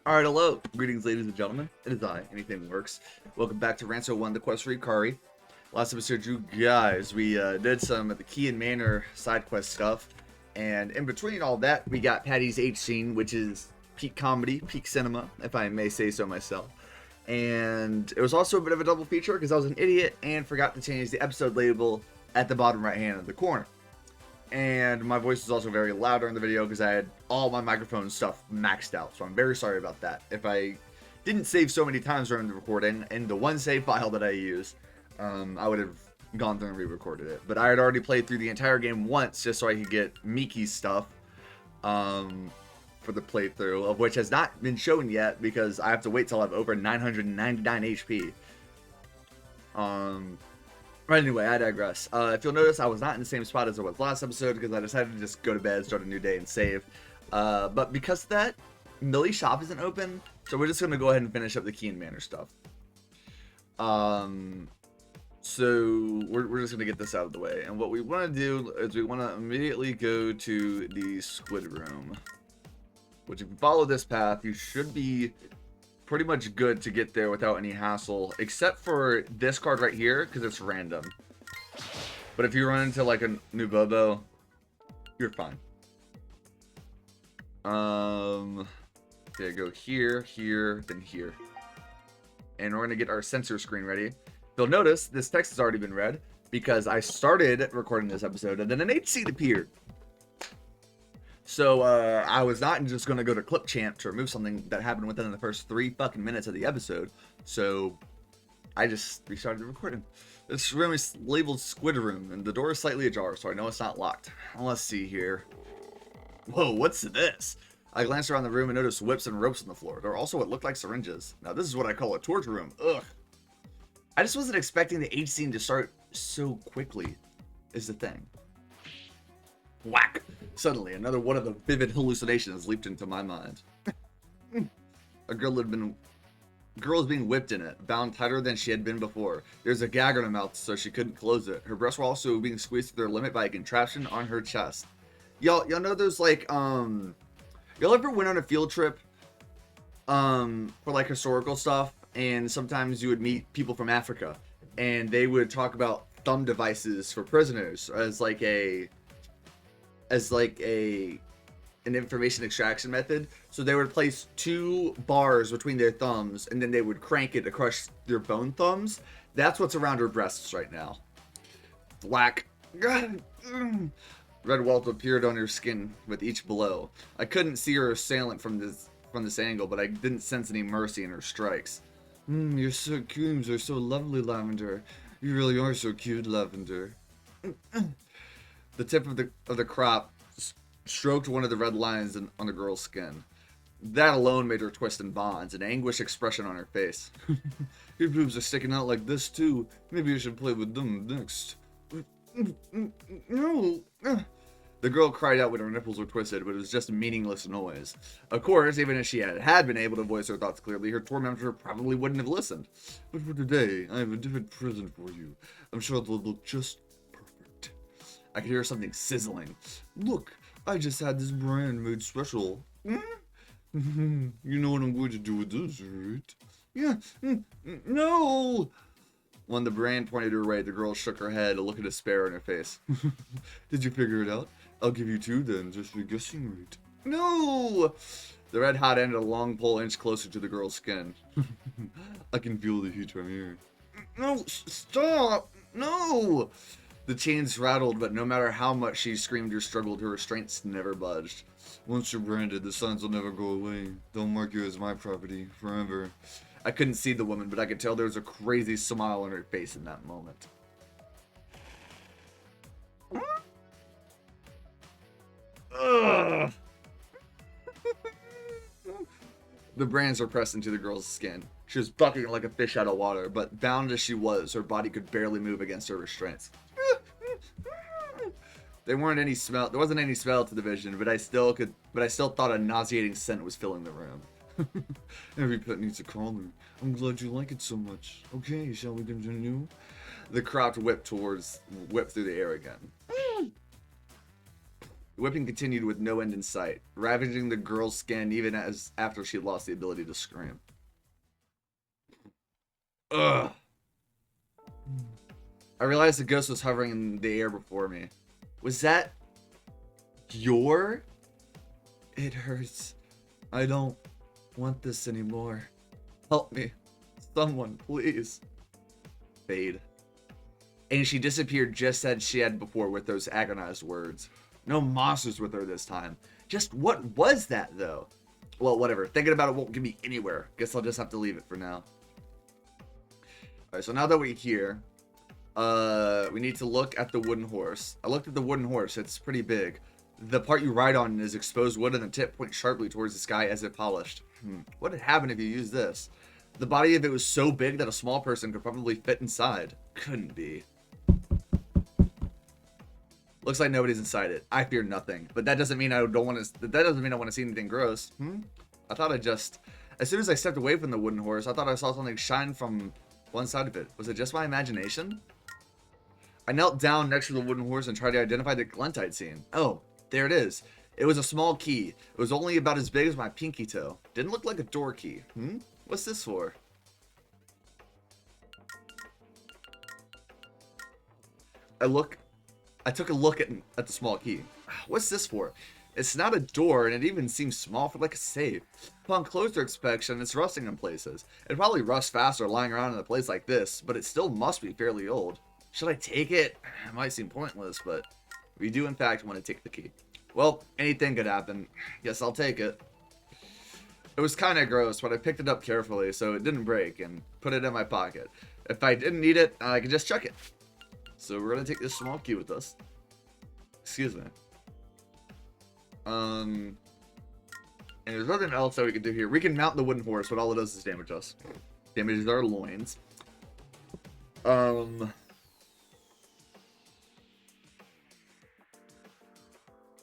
Alright, hello. Greetings, ladies and gentlemen. It is I, Anything Works. Welcome back to Rance 1, the quest for Hikari. Last episode, you guys, we did some of the Key and Manor side quest stuff. And in between all that, we got Patty's H scene, which is peak comedy, peak cinema, if I may say so myself. And it was also a bit of a double feature because I was an idiot and forgot to change the episode label at the bottom right hand of the corner. And my voice was also very loud during the video because I had all my microphone stuff maxed out. So I'm very sorry about that. If I didn't save so many times during the recording, and the one save file that I use, I would have gone through and re-recorded it. But I had already played through the entire game once just so I could get Miki's stuff for the playthrough, of which has not been shown yet because I have to wait till I have over 999 HP. But anyway, I digress. If you'll notice, I was not in the same spot as I was last episode because I decided to just go to bed, start a new day, and save. But because of that, Millie's shop isn't open, so we're just going to go ahead and finish up the Key and Manor stuff. So we're just going to get this out of the way. And what we want to do is we want to immediately go to the Squid Room. Which, if you follow this path, you should be pretty much good to get there without any hassle, except for this card right here because it's random. But if you run into like a new Bobo, you're fine. Okay, go here, here, then here, and we're gonna get our sensor screen ready. You'll notice this text has already been read because I started recording this episode and then an H scene appeared. So, I was not just going to go to Clip Champ to remove something that happened within the first 3 fucking minutes of the episode. So, I just restarted the recording. This room is labeled Squid Room, and the door is slightly ajar, so I know it's not locked. Let's see here. Whoa, what's this? I glanced around the room and noticed whips and ropes on the floor. There are also what looked like syringes. Now, this is what I call a torture room. Ugh. I just wasn't expecting the H scene to start so quickly, is the thing. Whack! Suddenly, another one of the vivid hallucinations leaped into my mind. A girl was being whipped in it, bound tighter than she had been before. There's a gag on her mouth, so she couldn't close it. Her breasts were also being squeezed to their limit by a contraption on her chest. Y'all know those like y'all ever went on a field trip for like historical stuff, and sometimes you would meet people from Africa, and they would talk about thumb devices for prisoners as like an information extraction method. So they would place 2 bars between their thumbs and then they would crank it to crush their bone thumbs. That's what's around her breasts right now. Black. Red welt appeared on her skin with each blow. I couldn't see her assailant from this angle, but I didn't sense any mercy in her strikes. Your screams are so lovely, Lavender. You really are so cute, Lavender. The tip of the crop stroked one of the red lines on the girl's skin. That alone made her twist in bonds, an anguished expression on her face. Your boobs are sticking out like this too. Maybe you should play with them next. No. The girl cried out when her nipples were twisted, but it was just a meaningless noise. Of course, even if she had been able to voice her thoughts clearly, her tormentor probably wouldn't have listened. But for today, I have a different present for you. I'm sure it'll look just perfect. I could hear something sizzling. Look, I just had this brand made special. You know what I'm going to do with this, right? Yeah. No! When the brand pointed her way, the girl shook her head, a look of despair on her face. Did you figure it out? I'll give you 2 then, just for guessing right. No! The red hot end of the long pole inched closer to the girl's skin. I can feel the heat from here. No, stop! No! The chains rattled, but no matter how much she screamed or struggled, her restraints never budged. Once you're branded, the signs will never go away. They'll mark you as my property, forever. I couldn't see the woman, but I could tell there was a crazy smile on her face in that moment. Ugh. The brands were pressed into the girl's skin. She was bucking like a fish out of water, but bound as she was, her body could barely move against her restraints. There wasn't any smell to the vision, but I still thought a nauseating scent was filling the room. Every pet needs a collar. I'm glad you like it so much. Okay, shall we continue? The cropped whip through the air again. The whipping continued with no end in sight, ravaging the girl's skin even as after she lost the ability to scream. Ugh. I realized the ghost was hovering in the air before me. Was that your? It hurts. I don't want this anymore. Help me. Someone, please. Fade. And she disappeared just as she had before with those agonized words. No monsters with her this time. Just what was that, though? Well, whatever. Thinking about it won't get me anywhere. Guess I'll just have to leave it for now. Alright, so now that we're here, we need to look at the wooden horse. I looked at the wooden horse. It's pretty big. The part you ride on is exposed wood and the tip points sharply towards the sky as if polished. What would happen if you used this? The body of it was so big that a small person could probably fit inside. Couldn't be. Looks like nobody's inside it. I fear nothing, but that doesn't mean I don't want to. That doesn't mean I want to see anything gross. I thought as soon as I stepped away from the wooden horse, I thought I saw something shine from one side of it. Was it just my imagination? I knelt down next to the wooden horse and tried to identify the glint I'd seen. Oh, there it is. It was a small key. It was only about as big as my pinky toe. Didn't look like a door key. What's this for? I took a look at the small key. What's this for? It's not a door, and it even seems small for like a safe. Upon closer inspection, it's rusting in places. It'd probably rust faster lying around in a place like this, but it still must be fairly old. Should I take it? It might seem pointless, but we do in fact want to take the key. Well, anything could happen. Guess I'll take it. It was kind of gross, but I picked it up carefully so it didn't break and put it in my pocket. If I didn't need it, I could just chuck it. So we're gonna take this small key with us. Excuse me. And there's nothing else that we can do here. We can mount the wooden horse, but all it does is damage us. Damages our loins.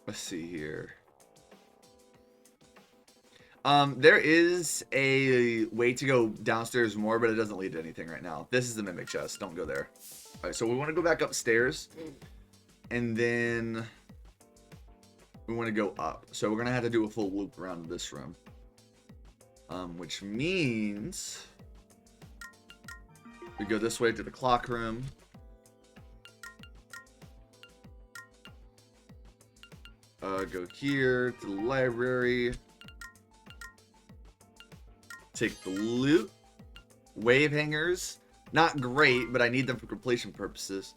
Let's see here. There is a way to go downstairs more, but it doesn't lead to anything right now. This is the mimic chest. Don't go there. All right, so we want to go back upstairs, and then we want to go up. So we're gonna have to do a full loop around this room, which means we go this way to the clock room. Go here to the library. Take the loot. Wave hangers. Not great, but I need them for completion purposes.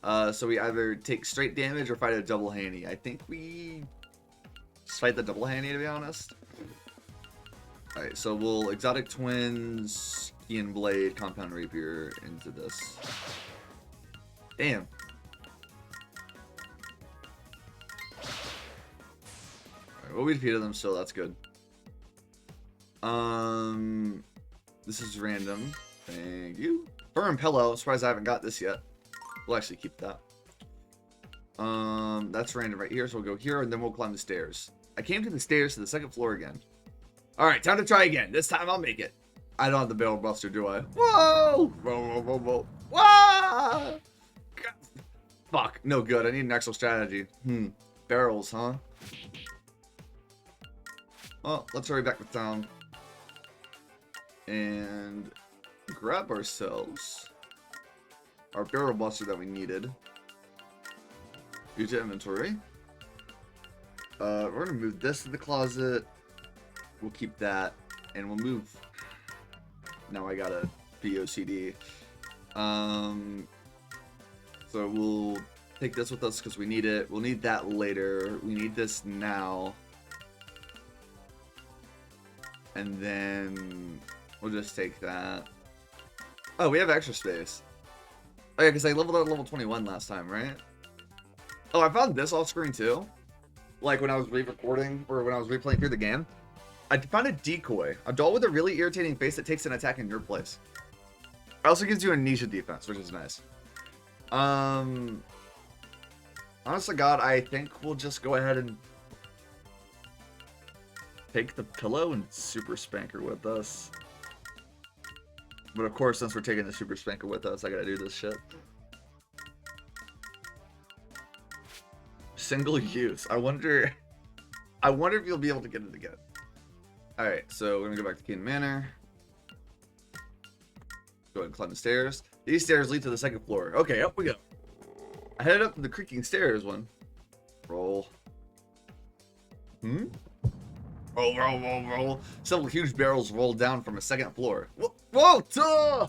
So we either take straight damage or fight a double handy. I think we just fight the double handy, to be honest. Alright, so we'll exotic twins, key and blade, compound rapier into this. Damn. Alright, well, we defeated them, so that's good. This is random. Thank you. Firm pillow. I'm surprised I haven't got this yet. We'll actually keep that. That's random right here, so we'll go here and then we'll climb the stairs. I came to the stairs to the second floor again. Alright, time to try again. This time I'll make it. I don't have the barrel buster, do I? Whoa! Whoa, whoa, whoa, whoa. Whoa! God. Fuck, no good. I need an actual strategy. Barrels, huh? Well, let's hurry back to town. And grab ourselves our barrel buster that we needed. Go to inventory. We're gonna move this to the closet. We'll keep that, and we'll move. Now I gotta be OCD. So we'll take this with us because we need it. We'll need that later. We need this now, and then we'll just take that. Oh, we have extra space. Oh yeah, because I leveled up level 21 last time, right? Oh, I found this off screen too. Like when I was re-recording or when I was replaying through the game. I found a decoy. A doll with a really irritating face that takes an attack in your place. It also gives you a Nisha defense, which is nice. Honestly, God, I think we'll just go ahead and take the pillow and super spanker with us. But of course, since we're taking the super spanker with us, I gotta do this shit. Single use. I wonder if you'll be able to get it again. Alright, so we're gonna go back to King Manor. Go ahead and climb the stairs. These stairs lead to the second floor. Okay, up we go. I headed up to the creaking stairs one. Roll. Roll, roll, roll, roll. Several huge barrels rolled down from a second floor. Whoa, duh!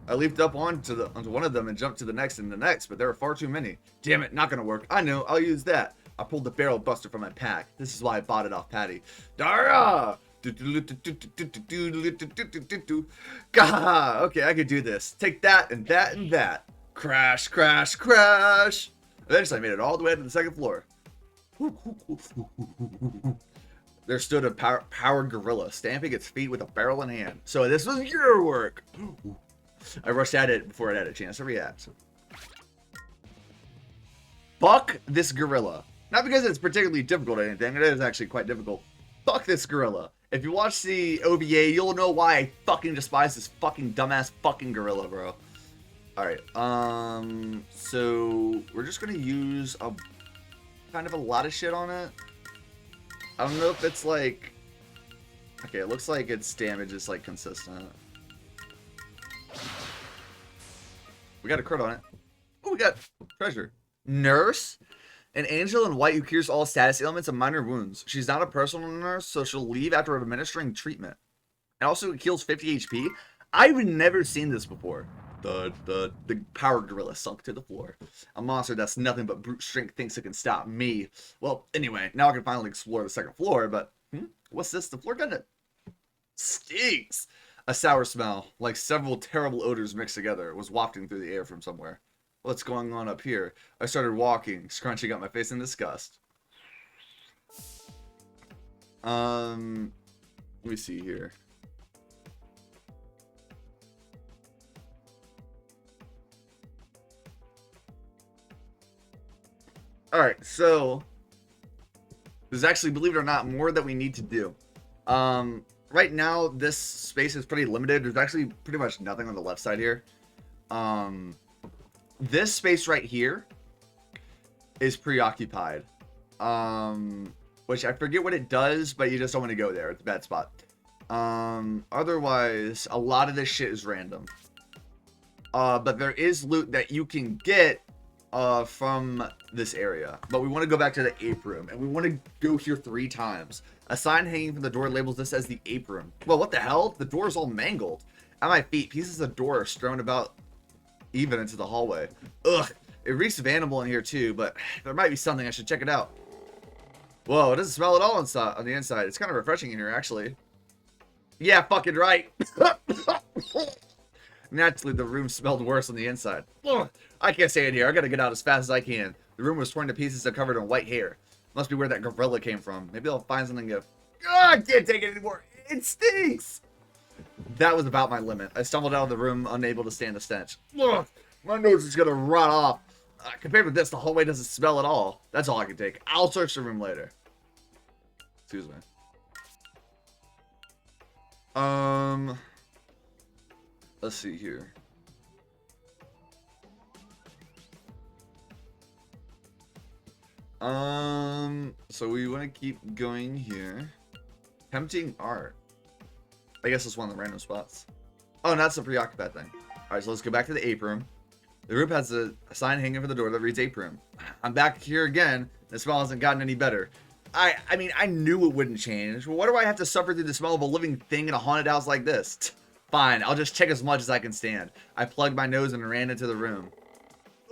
I leaped up onto one of them and jumped to the next and the next, but there were far too many. Damn it, not gonna work. I know, I'll use that. I pulled the barrel buster from my pack. This is why I bought it off Patty. Dara! Gah! Okay, I could do this. Take that and that and that. Crash, crash, crash! Eventually I made it all the way to the second floor. There stood a powered gorilla, stamping its feet with a barrel in hand. So this was your work! I rushed at it before it had a chance to react. Fuck this gorilla. Not because it's particularly difficult or anything, it is actually quite difficult. Fuck this gorilla. If you watch the OVA, you'll know why I fucking despise this fucking dumbass fucking gorilla, bro. Alright, so we're just gonna use a kind of a lot of shit on it. I don't know if it's like... Okay, it looks like its damage is like consistent. We got a crit on it. Oh, we got treasure. Nurse? An angel in white who cures all status ailments and minor wounds. She's not a personal nurse, so she'll leave after administering treatment. And also it heals 50 HP. I've never seen this before. The power gorilla sunk to the floor. A monster that's nothing but brute strength thinks it can stop me. Well, anyway, now I can finally explore the second floor, but what's this? The floor kind of stinks. A sour smell, like several terrible odors mixed together, was wafting through the air from somewhere. What's going on up here? I started walking, scrunching up my face in disgust. Let me see here. Alright, so there's actually, believe it or not, more that we need to do. Right now, this space is pretty limited. There's actually pretty much nothing on the left side here. This space right here is preoccupied. Which I forget what it does, but you just don't want to go there. It's a bad spot. Otherwise, a lot of this shit is random. But there is loot that you can get from this area. But we want to go back to the ape room, and we want to go here 3 times. A sign hanging from the door labels this as the ape room. Well, what the hell? The door is all mangled. At my feet, pieces of door are strewn about even into the hallway. Ugh, it reeks of animal in here too, but there might be something. I should check it out. Whoa, it doesn't smell at all inside, on the inside. It's kind of refreshing in here, actually. Yeah, fucking right. Naturally, the room smelled worse on the inside. Ugh, I can't stay in here. I gotta get out as fast as I can. The room was torn to pieces and covered in white hair. Must be where that gorilla came from. Maybe I'll find something to... I can't take it anymore. It stinks. That was about my limit. I stumbled out of the room, unable to stand the stench. Ugh, my nose is gonna rot off. Compared with this, the hallway doesn't smell at all. That's all I can take. I'll search the room later. Excuse me. Let's see here. So we want to keep going here. Tempting art. I guess it's one of the random spots. Oh, and that's the preoccupied thing. Alright, so let's go back to the ape room. The room has a sign hanging over the door that reads ape room. I'm back here again. The smell hasn't gotten any better. I mean, I knew it wouldn't change. Why do I have to suffer through the smell of a living thing in a haunted house like this? Fine, I'll just check as much as I can stand. I plugged my nose and ran into the room.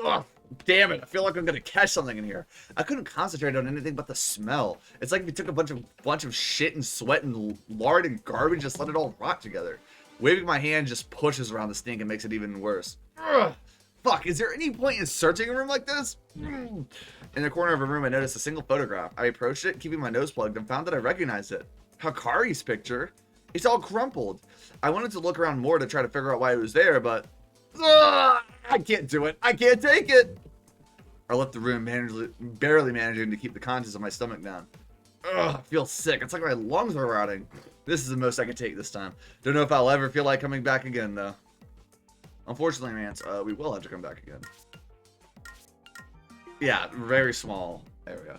Ugh, damn it, I feel like I'm gonna catch something in here. I couldn't concentrate on anything but the smell. It's like if you took a bunch of shit and sweat and lard and garbage and just let it all rot together. Waving my hand just pushes around the stink and makes it even worse. Ugh. Fuck, is there any point in searching a room like this? In the corner of a room, I noticed a single photograph. I approached it, keeping my nose plugged, and found that I recognized it. Hikari's picture. It's all crumpled. I wanted to look around more to try to figure out why it was there, but... I can't do it. I can't take it. I left the room, barely managing to keep the contents of my stomach down. Ugh, I feel sick. It's like my lungs are rotting. This is the most I can take this time. Don't know if I'll ever feel like coming back again, though. Unfortunately, Rance, we will have to come back again. Yeah, very small. There we go.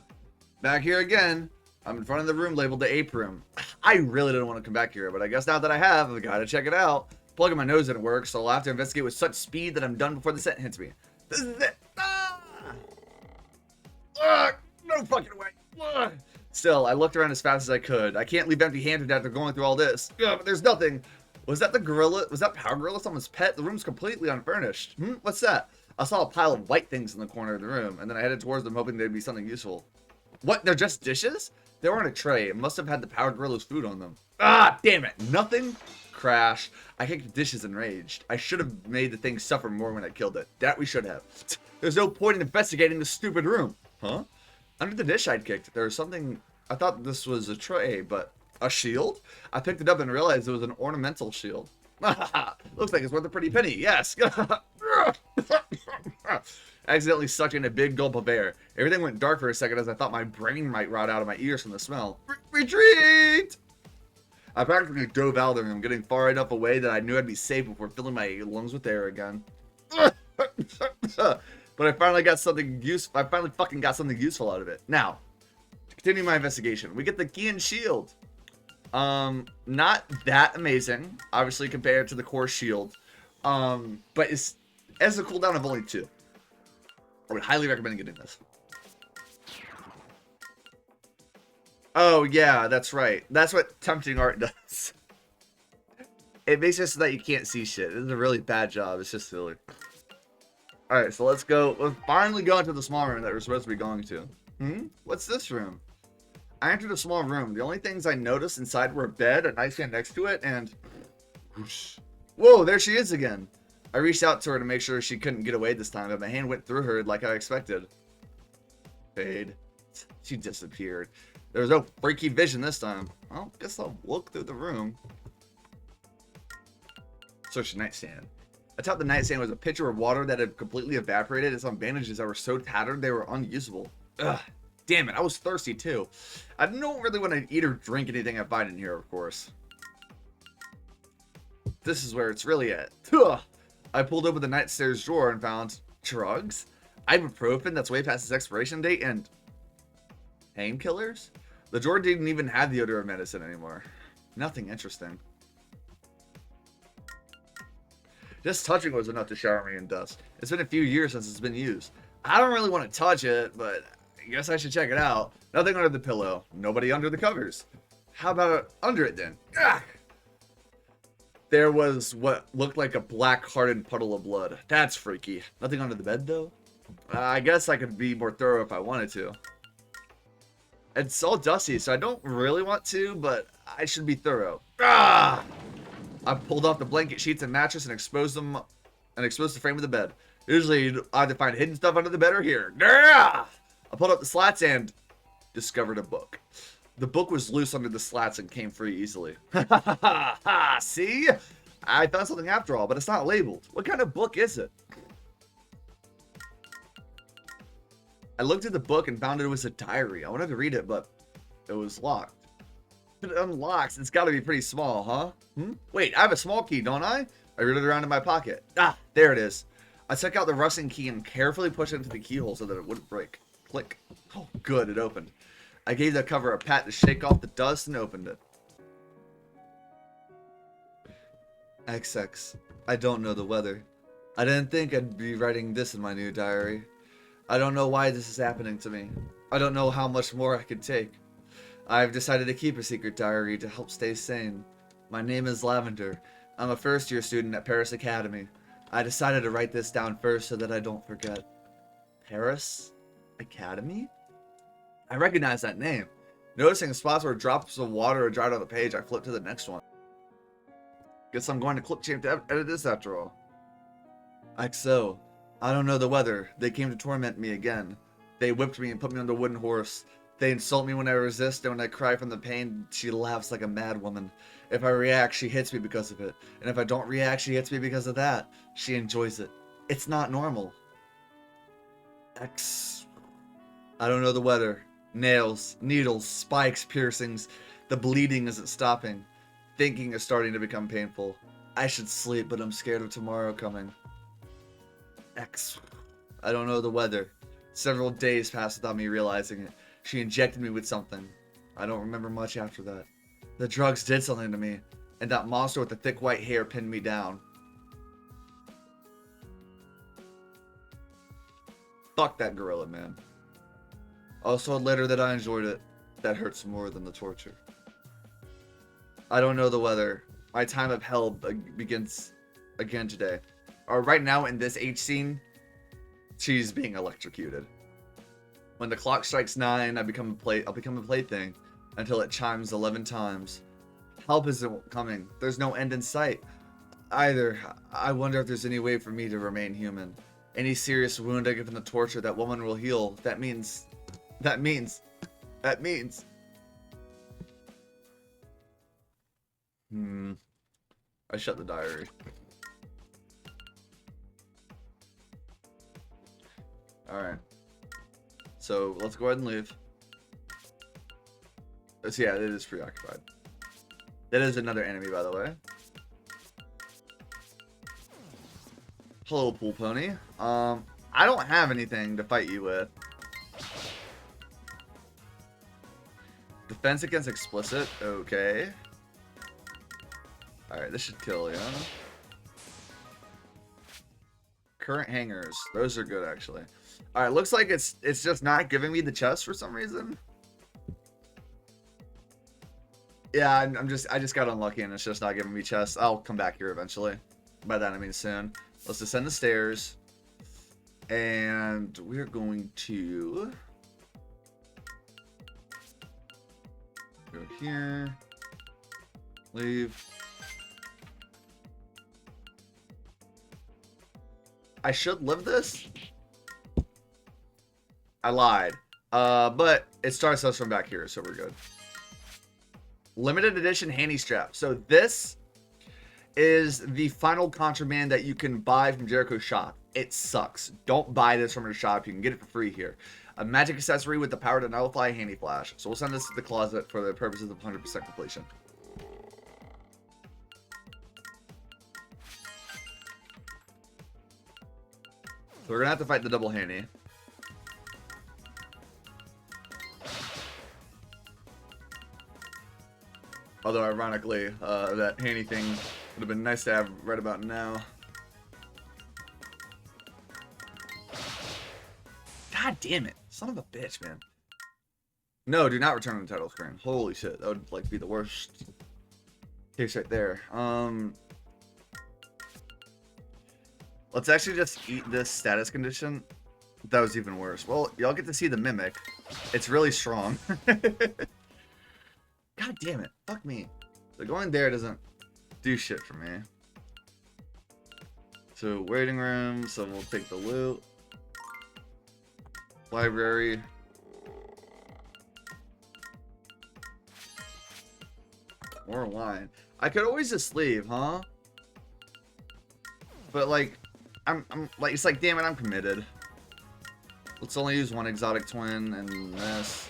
Back here again. I'm in front of the room labeled the ape room. I really didn't want to come back here, but I guess now that I have, I've got to check it out. Plugging my nose didn't work, so I'll have to investigate with such speed that I'm done before the scent hits me. This is it. No fucking way. Still, I looked around as fast as I could. I can't leave empty-handed after going through all this. But there's nothing. Was that the gorilla? Was that Power Gorilla someone's pet? The room's completely unfurnished. What's that? I saw a pile of white things in the corner of the room, and then I headed towards them hoping they'd be something useful. What? They're just dishes? They were on a tray. It must have had the Power Gorilla's food on them. Ah, damn it. Nothing? Crash. I kicked the dishes enraged. I should have made the thing suffer more when I killed it. That we should have. There's no point in investigating this stupid room. Huh? Under the dish I'd kicked, there was something. I thought this was a tray, but a shield? I picked it up and realized it was an ornamental shield. Looks like it's worth a pretty penny. Yes. Accidentally sucked in a big gulp of air. Everything went dark for a second as I thought my brain might rot out of my ears from the smell. Retreat! I practically dove out of the room, getting far enough away that I knew I'd be safe before filling my lungs with air again. But I finally got something useful. I finally fucking got something useful out of it. Now, to continue my investigation, we get the key and shield. Not that amazing, obviously compared to the core shield. But it has a cooldown of only 2. I would highly recommend getting this. Oh yeah, that's right. That's what tempting art does. It makes it so that you can't see shit. It's a really bad job. It's just silly. Alright, so let's go. Let's finally go into the small room that we're supposed to be going to. What's this room? I entered a small room. The only things I noticed inside were a bed, a nightstand next to it, and... whoosh. Whoa, there she is again. I reached out to her to make sure she couldn't get away this time, but my hand went through her like I expected. Fade. She disappeared. There was no freaky vision this time. Well, guess I'll look through the room. Search the nightstand. Atop the nightstand was a pitcher of water that had completely evaporated and some bandages that were so tattered they were unusable. Ugh. Damn it, I was thirsty too. I don't really want to eat or drink anything I find in here, of course. This is where it's really at. Ugh. I pulled open the nightstairs drawer and found drugs, ibuprofen that's way past its expiration date, and painkillers? The drawer didn't even have the odor of medicine anymore. Nothing interesting. Just touching was enough to shower me in dust. It's been a few years since it's been used. I don't really want to touch it, but I guess I should check it out. Nothing under the pillow. Nobody under the covers. How about under it then? Ugh. There was what looked like a black hardened puddle of blood. That's freaky. Nothing under the bed though? I guess I could be more thorough if I wanted to. It's all dusty, so I don't really want to, but I should be thorough. Ah! I pulled off the blanket sheets and mattress and exposed them, and exposed the frame of the bed. Usually, you'd either find hidden stuff under the bed or here. Ah! I pulled up the slats and discovered a book. The book was loose under the slats and came free easily. See? I found something after all, but it's not labeled. What kind of book is it? I looked at the book and found it was a diary. I wanted to read it, but it was locked. It unlocks. It's got to be pretty small, huh? Wait, I have a small key, don't I? I read it around in my pocket. Ah, there it is. I took out the rusting key and carefully pushed it into the keyhole so that it wouldn't break. Click. Oh, good, it opened. I gave the cover a pat to shake off the dust and opened it. XX. I don't know the weather. I didn't think I'd be writing this in my new diary. I don't know why this is happening to me. I don't know how much more I could take. I've decided to keep a secret diary to help stay sane. My name is Lavender. I'm a first-year student at Paris Academy. I decided to write this down first so that I don't forget. Paris Academy? I recognize that name. Noticing spots where drops of water are dried on the page, I flipped to the next one. Guess I'm going to clip champ to edit this after all. XO. I don't know the weather. They came to torment me again. They whipped me and put me on the wooden horse. They insult me when I resist, and when I cry from the pain, she laughs like a mad woman. If I react, she hits me because of it. And if I don't react, she hits me because of that. She enjoys it. It's not normal. X. I don't know the weather. Nails, needles, spikes, piercings. The bleeding isn't stopping. Thinking is starting to become painful. I should sleep, but I'm scared of tomorrow coming. X. I don't know the weather. Several days passed without me realizing it. She injected me with something. I don't remember much after that. The drugs did something to me, and that monster with the thick white hair pinned me down. Fuck that gorilla, man. I was told later that I enjoyed it. That hurts more than the torture. I don't know the weather. My time of hell begins again today. Or right now in this H scene, she's being electrocuted. When the clock strikes 9, I'll become a plaything until it chimes 11 times. Help isn't coming. There's no end in sight. Either, I wonder if there's any way for me to remain human. Any serious wound I get from the torture, that woman will heal. That means. I shut the diary. Alright. So, let's go ahead and leave. So yeah, it is preoccupied. That is another enemy, by the way. Hello, pool pony. I don't have anything to fight you with. Defense against explicit. Okay. Alright, this should kill, yeah? Current hangers. Those are good, actually. Alright, looks like it's just not giving me the chest for some reason. Yeah, I just got unlucky and it's just not giving me chests. I'll come back here eventually. By that I mean soon. Let's descend the stairs. And we're going to go here. Leave. I should live this. I lied. But it starts us from back here, so we're good. Limited edition handy strap. So this is the final contraband that you can buy from Jericho's shop. It sucks. Don't buy this from her shop. You can get it for free here. A magic accessory with the power to nullify handy flash. So we'll send this to the closet for the purposes of 100% completion. So we're gonna have to fight the double handy. Although ironically, that handy thing would have been nice to have right about now. God damn it. Son of a bitch, man. No, do not return on the title screen. Holy shit. That would like be the worst case right there. Let's actually just eat this status condition. That was even worse. Well, y'all get to see the mimic. It's really strong. God damn it. Fuck me. So going there doesn't do shit for me. So waiting room. So we'll take the loot. Library. More wine. I could always just leave, huh? But like, I'm like, it's like, damn it, I'm committed. Let's only use one exotic twin and this.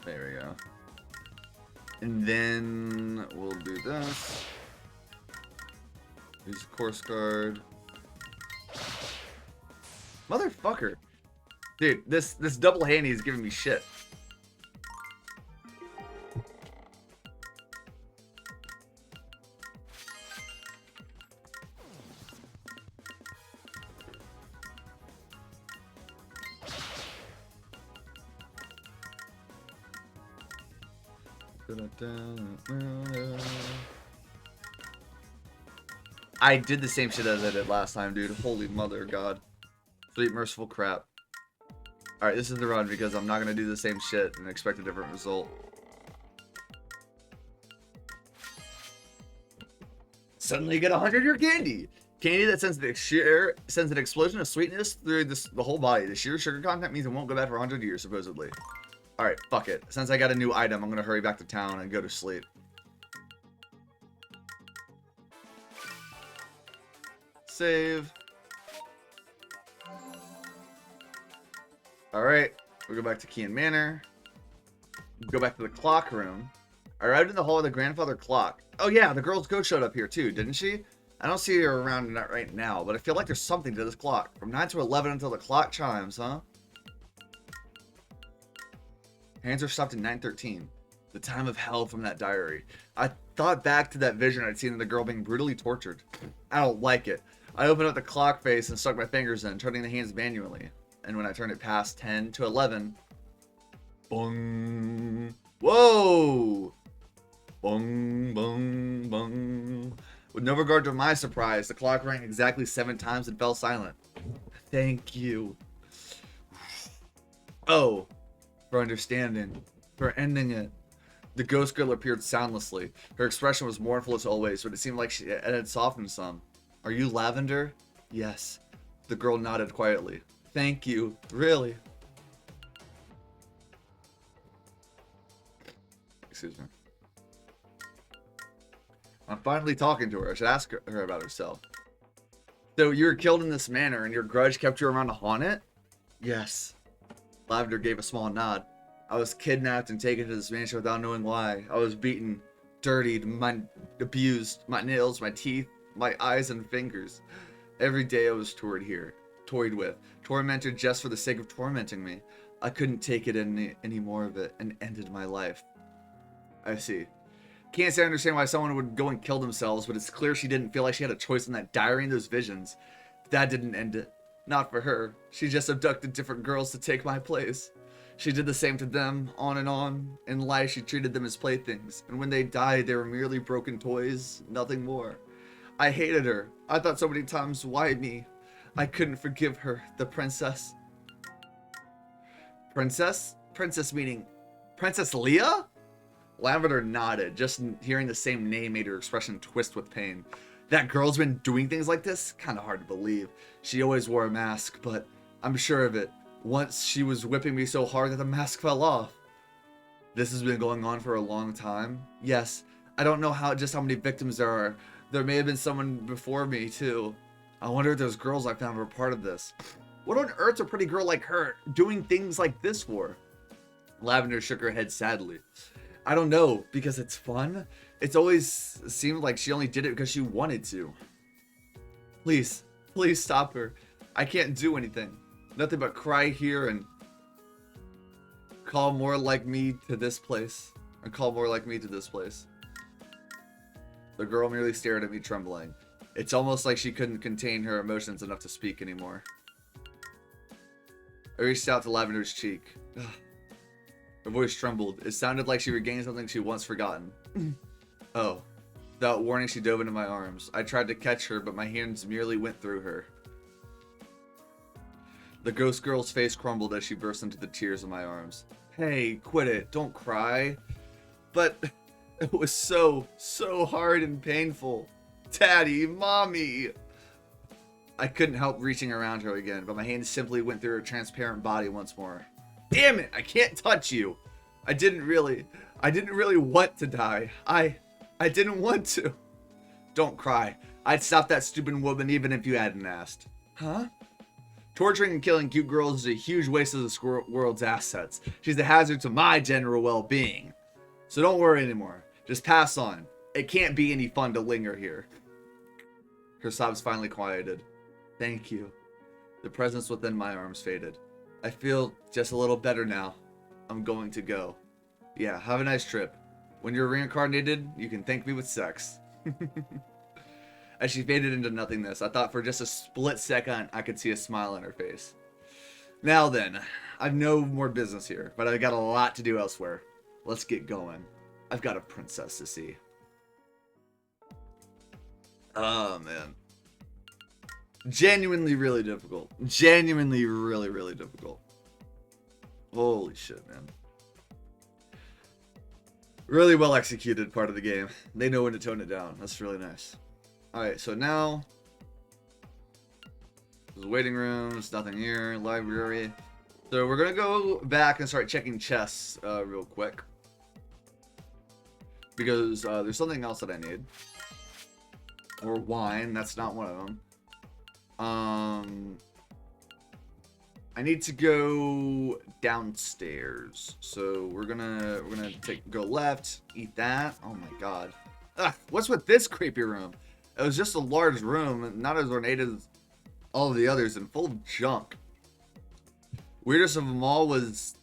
There we go. And then we'll do this. Use a course guard. Motherfucker. Dude, this double handy is giving me shit. I did the same shit as I did last time, dude. Holy mother of God. Sweet merciful crap. Alright, this is the run because I'm not going to do the same shit and expect a different result. Suddenly you get 100-year candy. Candy that sends an explosion of sweetness through the whole body. The sheer sugar content means it won't go bad for 100 years, supposedly. Alright, fuck it. Since I got a new item, I'm going to hurry back to town and go to sleep. Save. Alright, we go back to Kean Manor. Go back to the clock room. I arrived in the hall of the grandfather clock. Oh yeah, the girl's ghost showed up here too, didn't she? I don't see her around right now, but I feel like there's something to this clock. From 9 to 11 until the clock chimes, huh? Hands are stopped at 9:13. The time of hell from that diary. I thought back to that vision I'd seen of the girl being brutally tortured. I don't like it. I opened up the clock face and stuck my fingers in, turning the hands manually. And when I turned it past 10 to 11, bong. Whoa! Bong, bong, bong. With no regard to my surprise, the clock rang exactly 7 times and fell silent. Thank you. Oh, for understanding, for ending it. The ghost girl appeared soundlessly. Her expression was mournful as always, but it seemed like it had softened some. Are you Lavender? Yes. The girl nodded quietly. Thank you. Really? Excuse me. I'm finally talking to her. I should ask her about herself. So you were killed in this manner and your grudge kept you around to haunt it? Yes. Lavender gave a small nod. I was kidnapped and taken to this mansion without knowing why. I was beaten, dirtied, abused, my nails, my teeth, my eyes and fingers. Every day I was toyed with, tormented just for the sake of tormenting me. I couldn't take it any more of it and ended my life. I see. Can't say I understand why someone would go and kill themselves, but it's clear she didn't feel like she had a choice in that diary and those visions. That didn't end it. Not for her. She just abducted different girls to take my place. She did the same to them, on and on. In life, she treated them as playthings, and when they died, they were merely broken toys, nothing more. I hated her. I thought so many times, why me? I couldn't forgive her, the princess. Princess? Princess meaning Princess Leia? Lavender nodded. Just hearing the same name made her expression twist with pain. That girl's been doing things like this? Kinda hard to believe. She always wore a mask, but I'm sure of it. Once she was whipping me so hard that the mask fell off. This has been going on for a long time? Yes. I don't know how many victims there are. There may have been someone before me, too. I wonder if those girls I found were part of this. What on earth's a pretty girl like her doing things like this for? Lavender shook her head sadly. I don't know, because it's fun. It's always seemed like she only did it because she wanted to. Please stop her. I can't do anything. Nothing but cry here and call more like me to this place. The girl merely stared at me, trembling. It's almost like she couldn't contain her emotions enough to speak anymore. I reached out to Lavender's cheek. Her voice trembled. It sounded like she regained something she once forgotten. Oh. Without warning, she dove into my arms. I tried to catch her, but my hands merely went through her. The ghost girl's face crumbled as she burst into the tears in my arms. Hey, quit it. Don't cry. But it was so hard and painful. Daddy, Mommy. I couldn't help reaching around her again, but my hands simply went through her transparent body once more. Damn it, I can't touch you. I didn't really want to die. I didn't want to. Don't cry. I'd stop that stupid woman even if you hadn't asked. Huh? Torturing and killing cute girls is a huge waste of the world's assets. She's a hazard to my general well-being. So don't worry anymore. Just pass on. It can't be any fun to linger here. Her sobs finally quieted. Thank you. The presence within my arms faded. I feel just a little better now. I'm going to go. Yeah, have a nice trip. When you're reincarnated, you can thank me with sex. As she faded into nothingness, I thought for just a split second I could see a smile on her face. Now then, I've no more business here, but I've got a lot to do elsewhere. Let's get going. I've got a princess to see. Oh, man. Genuinely really difficult. Genuinely really difficult. Holy shit, man. Really well executed part of the game. They know when to tone it down. That's really nice. Alright, so now there's waiting rooms, nothing here, library. So we're gonna go back and start checking chests real quick. Because there's something else that I need. Or wine, that's not one of them. I need to go downstairs. So we're gonna go left, eat that. Oh my god. Ugh, what's with this creepy room? It was just a large room, not as ornate as all of the others, and full of junk. Weirdest of them all was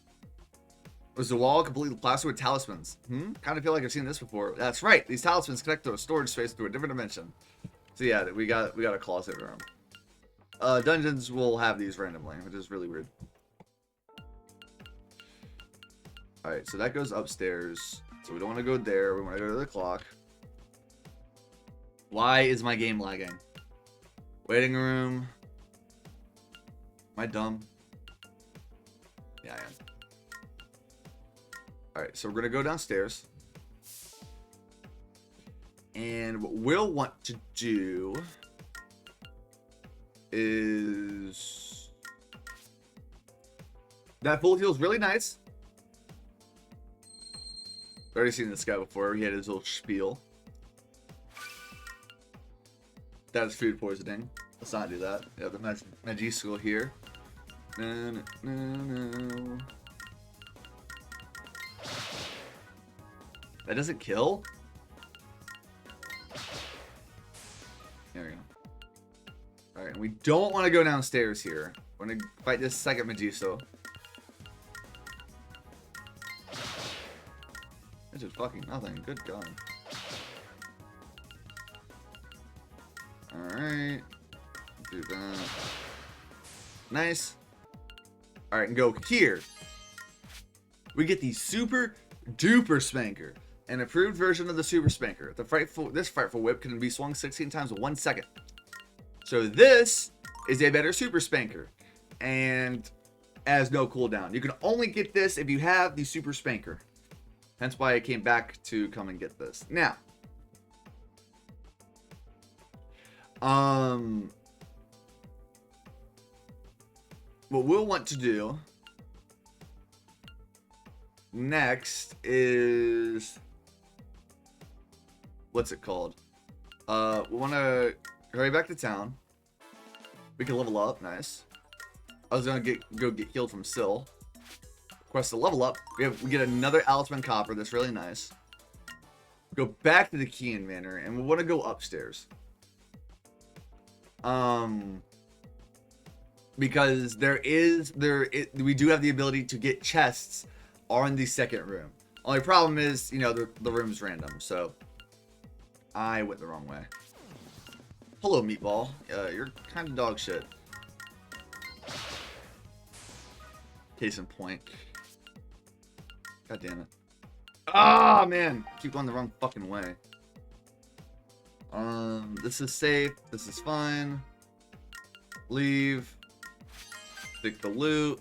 Was the wall completely plastered with talismans? Kind of feel like I've seen this before. That's right. These talismans connect to a storage space through a different dimension. So yeah, we got a closet room. Dungeons will have these randomly, which is really weird. Alright, so that goes upstairs. So we don't want to go there. We want to go to the clock. Why is my game lagging? Waiting room. Am I dumb? Yeah, I am. Alright, so we're going to go downstairs. And what we'll want to do is... That fool feels really nice. I've already seen this guy before. He had his little spiel. That is food poisoning. Let's not do that. Yeah, the Magi school here. No. That doesn't kill? There we go. Alright, we don't want to go downstairs here. We're going to fight this second Megisto. This is fucking nothing. Good God. Alright. Do that. Nice. Alright, and go here. We get the Super Duper Spanker. An improved version of the Super Spanker. This frightful whip can be swung 16 times in 1 second. So this is a better Super Spanker. And has no cooldown. You can only get this if you have the Super Spanker. Hence why I came back to come and get this. Now. What we'll want to do next is... What's it called? We want to hurry back to town. We can level up. Nice. I was going to go get healed from Syl. Quest to level up. We get another Alisman Copper. That's really nice. Go back to the Kean Manor. And we want to go upstairs. Because we do have the ability to get chests on the second room. Only problem is, you know, the room's random. So I went the wrong way. Hello, Meatball. You're kind of dog shit. Case in point. God damn it. Ah, man. I keep going the wrong fucking way. This is safe. This is fine. Leave. Pick the loot.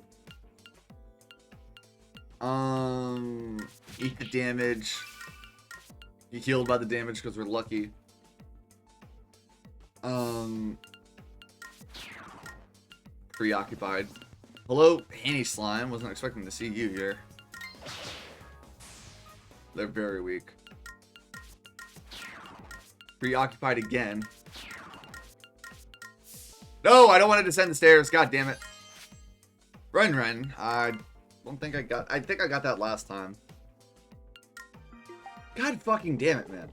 Eat the damage. Get healed by the damage because we're lucky. Preoccupied. Hello, Hanny Slime. Wasn't expecting to see you here. They're very weak. Preoccupied again. No, I don't want to descend the stairs. God damn it. Run. I don't think I got... I think I got that last time. God fucking damn it, man.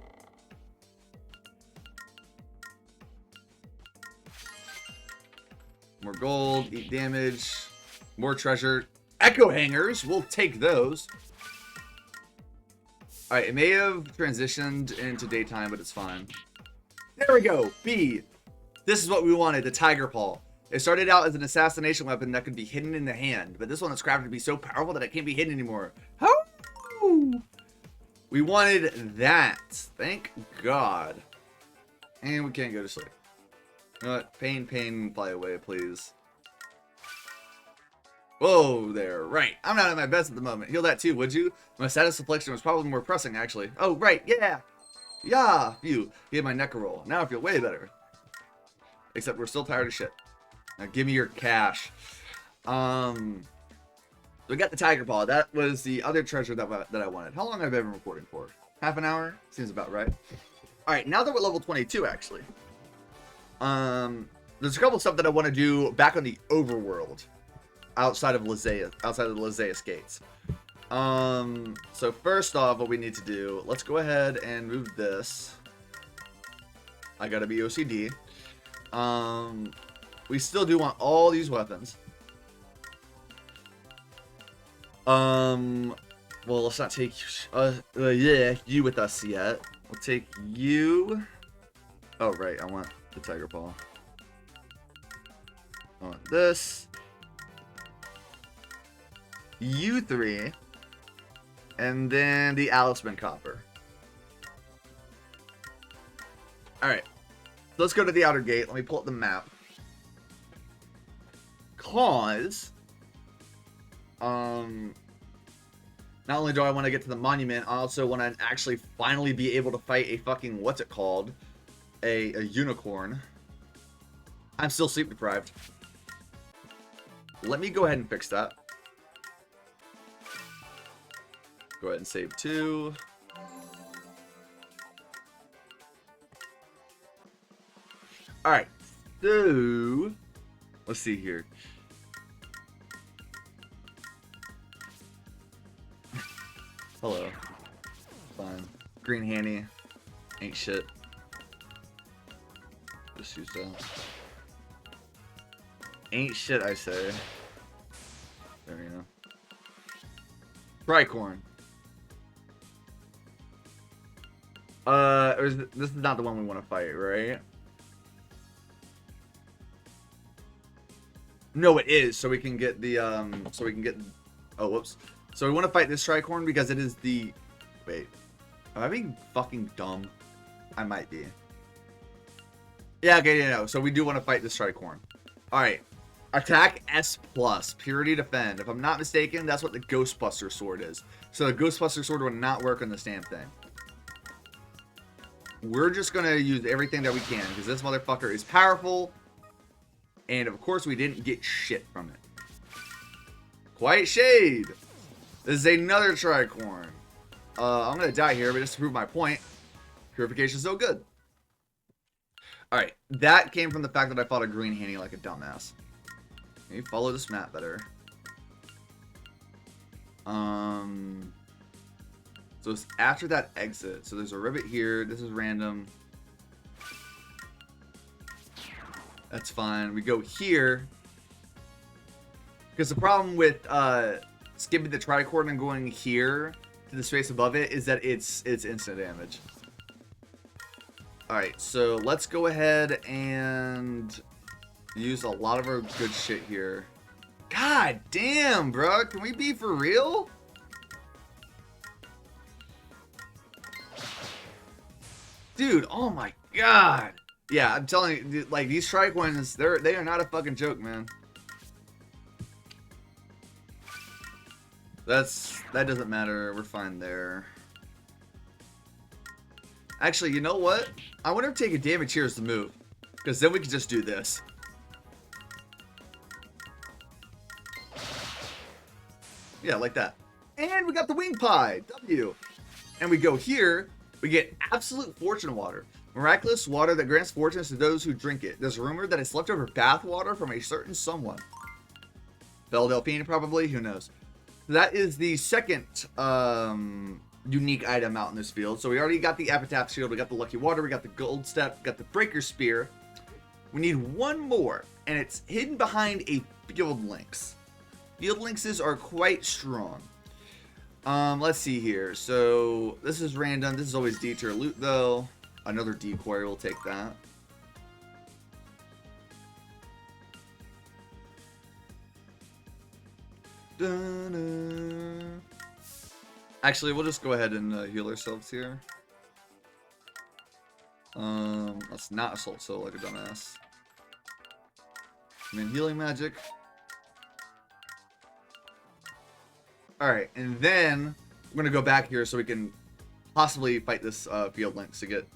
More gold. Eat damage. More treasure. Echo hangers. We'll take those. Alright, it may have transitioned into daytime, but it's fine. There we go. B. This is what we wanted, the Tiger Paw. It started out as an assassination weapon that could be hidden in the hand, but this one is crafted to be so powerful that it can't be hidden anymore. Oh! We wanted that. Thank God. And we can't go to sleep. You know what? Pain, fly away, please. Whoa there, right. I'm not at my best at the moment. Heal that too, would you? My status affliction was probably more pressing, actually. Oh, right, yeah. Yeah, you gave my neck a roll. Now I feel way better. Except we're still tired of shit. Now give me your cash. We got the Tiger Paw. That was the other treasure that I wanted. How long have I been recording for? Half an hour? Seems about right. Alright, now that we're level 22, actually. There's a couple of stuff that I want to do back on the overworld. Outside of Lysaeus, outside of the Lysaeus gates. So first off, what we need to do, let's go ahead and move this. I gotta be OCD. We still do want all these weapons. Well, let's not take yeah, you with us yet. We'll take you. Oh, right. I want the Tiger Paw. I want this. You three. And then the Alisman Copper. Alright. So let's go to the outer gate. Let me pull up the map. Cause not only do I want to get to the monument, I also want to actually finally be able to fight a fucking, what's it called? A unicorn. I'm still sleep deprived. Let me go ahead and fix that. Go ahead and save 2. Alright. So, let's see here. Hello. Fine. Green Handy. Ain't shit. Just use that. Ain't shit, I say. There you go. Tricorn. This is not the one we want to fight, right? No, it is. So we can get the oh, whoops. So we want to fight this Tricorn because it is the... Wait. Am I being fucking dumb? I might be. Yeah, okay, yeah, no. So we do want to fight this Tricorn. Alright. Attack S+. Purity Defend. If I'm not mistaken, that's what the Ghostbuster Sword is. So the Ghostbuster Sword would not work on this damn thing. We're just going to use everything that we can because this motherfucker is powerful. And of course we didn't get shit from it. Quiet Shade. This is another Tricorn. I'm going to die here, but just to prove my point, Purification is so good. Alright, that came from the fact that I fought a Green Handy like a dumbass. Maybe follow this map better. So it's after that exit. So there's a rivet here. This is random. That's fine. We go here. Because the problem with skipping the Tricorn and going here to the space above it is that it's instant damage. Alright, so let's go ahead and use a lot of our good shit here. God damn, bro. Can we be for real? Dude, oh my god. Yeah, I'm telling you, like, these Tricorns, they are not a fucking joke, man. That doesn't matter. We're fine there. Actually, you know what? I wonder if taking damage here is the move. Because then we can just do this. Yeah, like that. And we got the Wing Pie. W. And we go here. We get Absolute Fortune Water. Miraculous water that grants fortunes to those who drink it. There's a rumor that it's leftover bath water from a certain someone. Belle Delphine, probably. Who knows? That is the second unique item out in this field. So we already got the Epitaph Shield. We got the Lucky Water. We got the Gold Step. We got the Breaker Spear. We need one more. And it's hidden behind a Field Lynx. Field Lynxes are quite strong. Let's see here. So this is random. This is always detour loot though. Another decoy, we'll take that. Dun-dun. Actually, we'll just go ahead and heal ourselves here. Let's not assault soul like a dumbass. And then healing magic. Alright, and then we're gonna go back here so we can possibly fight this Field Lynx to get,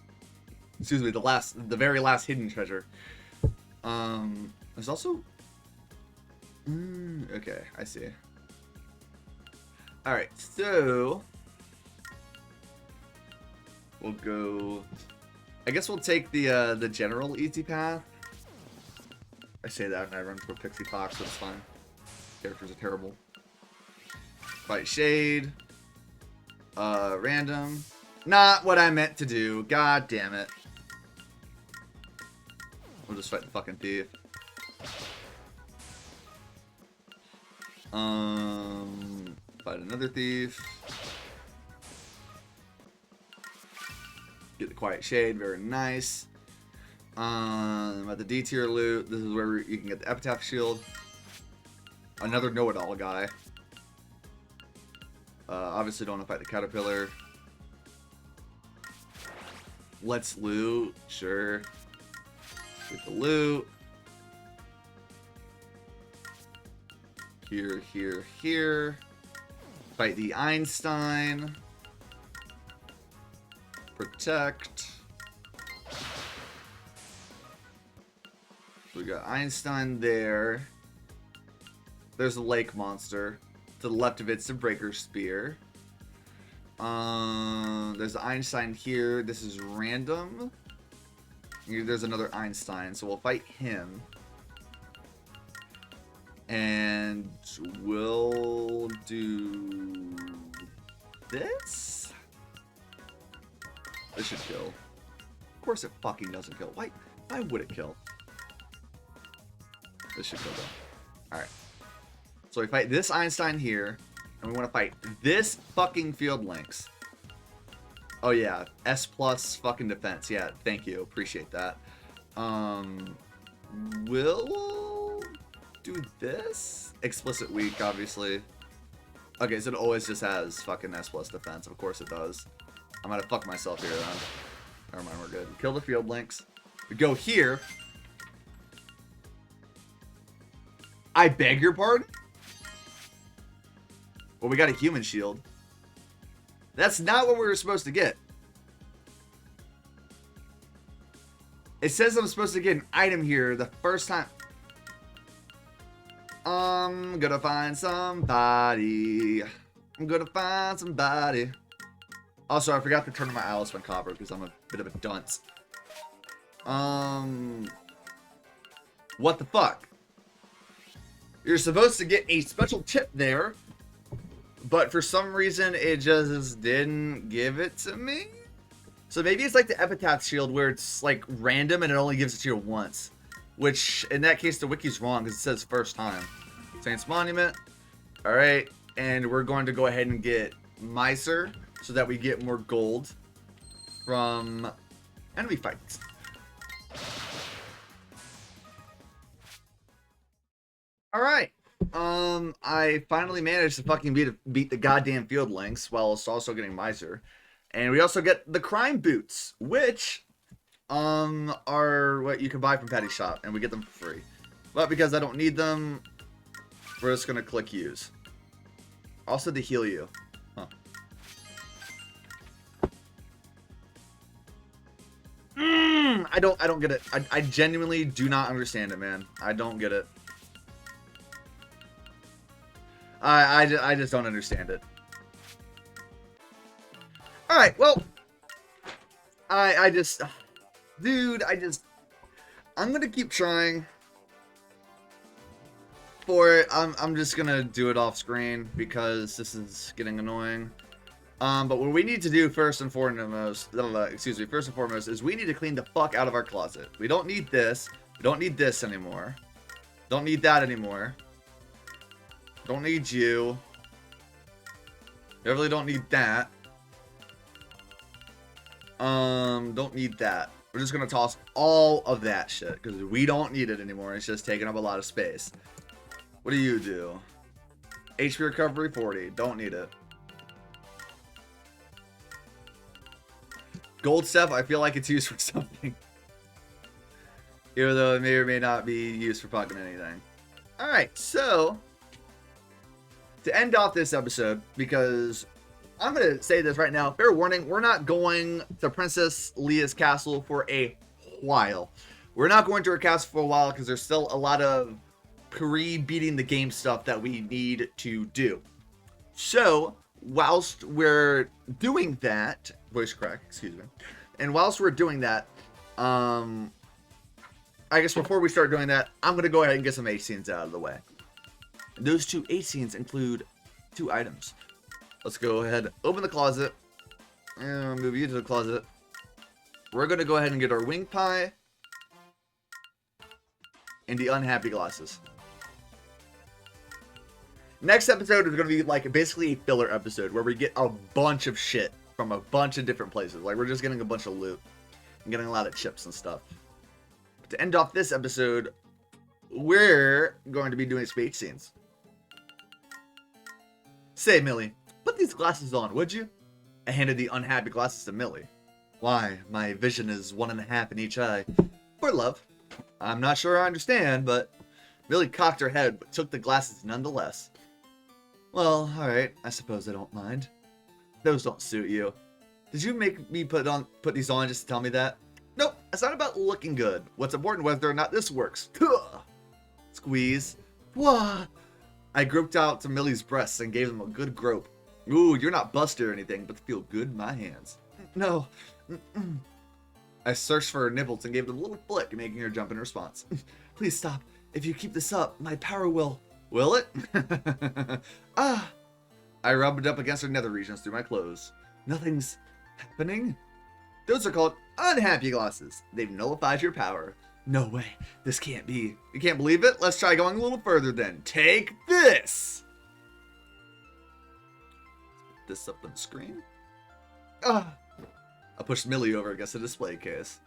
excuse me, the very last hidden treasure. There's also okay, I see. Alright, so we'll go, I guess we'll take the general easy path. I say that and I run for Pixie Fox, but it's fine. Characters are terrible. Fight Shade. Random. Not what I meant to do. God damn it. We'll just fight the fucking thief. Fight another thief. Get the Quiet Shade, very nice. At the D tier loot, this is where you can get the Epitaph Shield. Another know-it-all guy. Obviously don't want to fight the Caterpillar. Let's loot, sure. Get the loot. Here, here, here. Fight the Einstein. Protect. We got Einstein there. There's a lake monster. To the left of it's the Breaker Spear. There's the Einstein here. This is random. Here, there's another Einstein, so we'll fight him. And we'll do this. This should kill. Of course it fucking doesn't kill. Why would it kill? This should kill though. Alright. So we fight this Einstein here. And we want to fight this fucking Field Lynx. Oh yeah. S plus fucking defense. Yeah, thank you. Appreciate that. We'll do this. Explicit weak, obviously. Okay, so it always just has fucking S plus defense. Of course it does. I'm gonna fuck myself here then. Never mind, we're good. Kill the Field Lynx. We go here. I beg your pardon? Well, we got a human shield. That's not what we were supposed to get. It says I'm supposed to get an item here the first time. I'm gonna find somebody. I'm gonna find somebody. Also, I forgot to turn on my Alice when copper because I'm a bit of a dunce. What the fuck? You're supposed to get a special tip there, but for some reason it just didn't give it to me. So maybe it's like the Epitaph Shield where it's like random and it only gives it to you once. Which, in that case, the wiki's wrong because it says first time. Saints Monument. Alright, and we're going to go ahead and get Miser so that we get more gold from enemy fights. Alright. I finally managed to fucking beat the goddamn Field Lynx while also getting Miser. And we also get the Crime Boots, which are what you can buy from Patty's Shop, and we get them for free. But because I don't need them, we're just gonna click use. Also to heal you. Huh. I don't get it. I genuinely do not understand it, man. I don't get it. I just don't understand it. Alright, well. Dude, I'm gonna keep trying for it. I'm just gonna do it off screen because this is getting annoying. But what we need to do first and foremost is we need to clean the fuck out of our closet. We don't need this. We don't need this anymore. Don't need that anymore. Don't need you. Definitely don't need that. Don't need that. We're just gonna toss all of that shit because we don't need it anymore. It's just taking up a lot of space. What do you do? HP recovery 40. Don't need it. Gold stuff, I feel like it's used for something. Even though it may or may not be used for fucking anything. Alright, so to end off this episode, because I'm going to say this right now, fair warning, we're not going to Princess Leia's castle for a while. We're not going to her castle for a while because there's still a lot of pre-beating the game stuff that we need to do. So, whilst we're doing that, voice crack, excuse me, and whilst we're doing that, I guess before we start doing that, I'm going to go ahead and get some H scenes out of the way. And those two H scenes include 2 items. Let's go ahead, open the closet, and move you to the closet. We're going to go ahead and get our wing pie and the unhappy glasses. Next episode is going to be like basically a filler episode where we get a bunch of shit from a bunch of different places. Like, we're just getting a bunch of loot. I'm getting a lot of chips and stuff. But to end off this episode, we're going to be doing speech scenes. Say, Millie, put these glasses on, would you? I handed the unhappy glasses to Millie. Why, my vision is 1.5 in each eye. For love. I'm not sure I understand, but... Millie cocked her head, but took the glasses nonetheless. Well, alright, I suppose I don't mind. Those don't suit you. Did you make me put these on just to tell me that? Nope, it's not about looking good. What's important whether or not this works. Squeeze. Wah! I groped out to Millie's breasts and gave them a good grope. Ooh, you're not busted or anything, but they feel good in my hands. No. I searched for her nipples and gave them a little flick, making her jump in response. Please stop. If you keep this up, my power will... Will it? Ah! I rubbed up against her nether regions through my clothes. Nothing's happening? Those are called unhappy glasses. They've nullified your power. No way. This can't be. You can't believe it? Let's try going a little further then. Take this! Put this up on the screen. Ah! I pushed Millie over against the display case.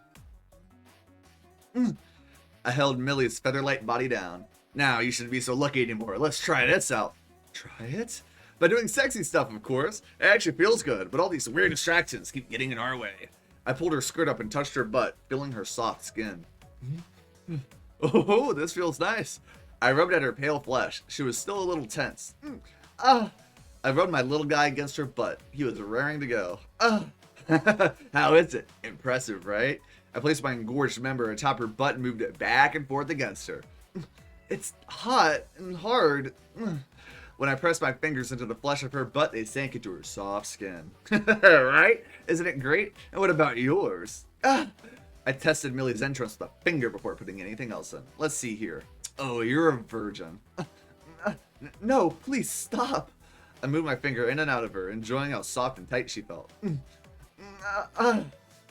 I held Millie's feather-light body down. Now you shouldn't be so lucky anymore. Let's try this out. Try it? By doing sexy stuff, of course. It actually feels good, but all these weird distractions keep getting in our way. I pulled her skirt up and touched her butt, feeling her soft skin. Oh, this feels nice. I rubbed at her pale flesh. She was still a little tense. I rubbed my little guy against her butt. He was raring to go. How is it? Impressive, right? I placed my engorged member atop her butt and moved it back and forth against her. It's hot and hard. When I pressed my fingers into the flesh of her butt, they sank into her soft skin. Right? Isn't it great? And what about yours? I tested Millie's entrance with a finger before putting anything else in. Let's see here. Oh, you're a virgin. No, please stop. I moved my finger in and out of her, enjoying how soft and tight she felt.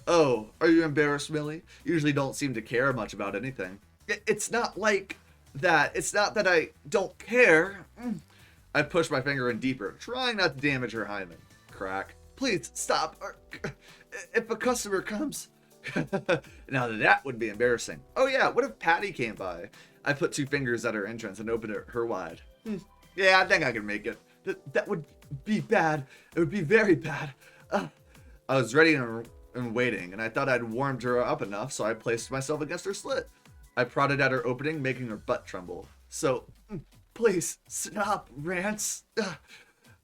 Oh, are you embarrassed, Millie? You usually don't seem to care much about anything. It's not like that. It's not that I don't care. I pushed my finger in deeper, trying not to damage her hymen. Crack. Please, stop. If a customer comes... Now that would be embarrassing. Oh yeah, what if Patty came by? I put 2 fingers at her entrance and opened her wide. Yeah, I think I can make it. That would be bad. It would be very bad. I was ready and waiting, and I thought I'd warmed her up enough, so I placed myself against her slit. I prodded at her opening, making her butt tremble. So, please, stop, Rance.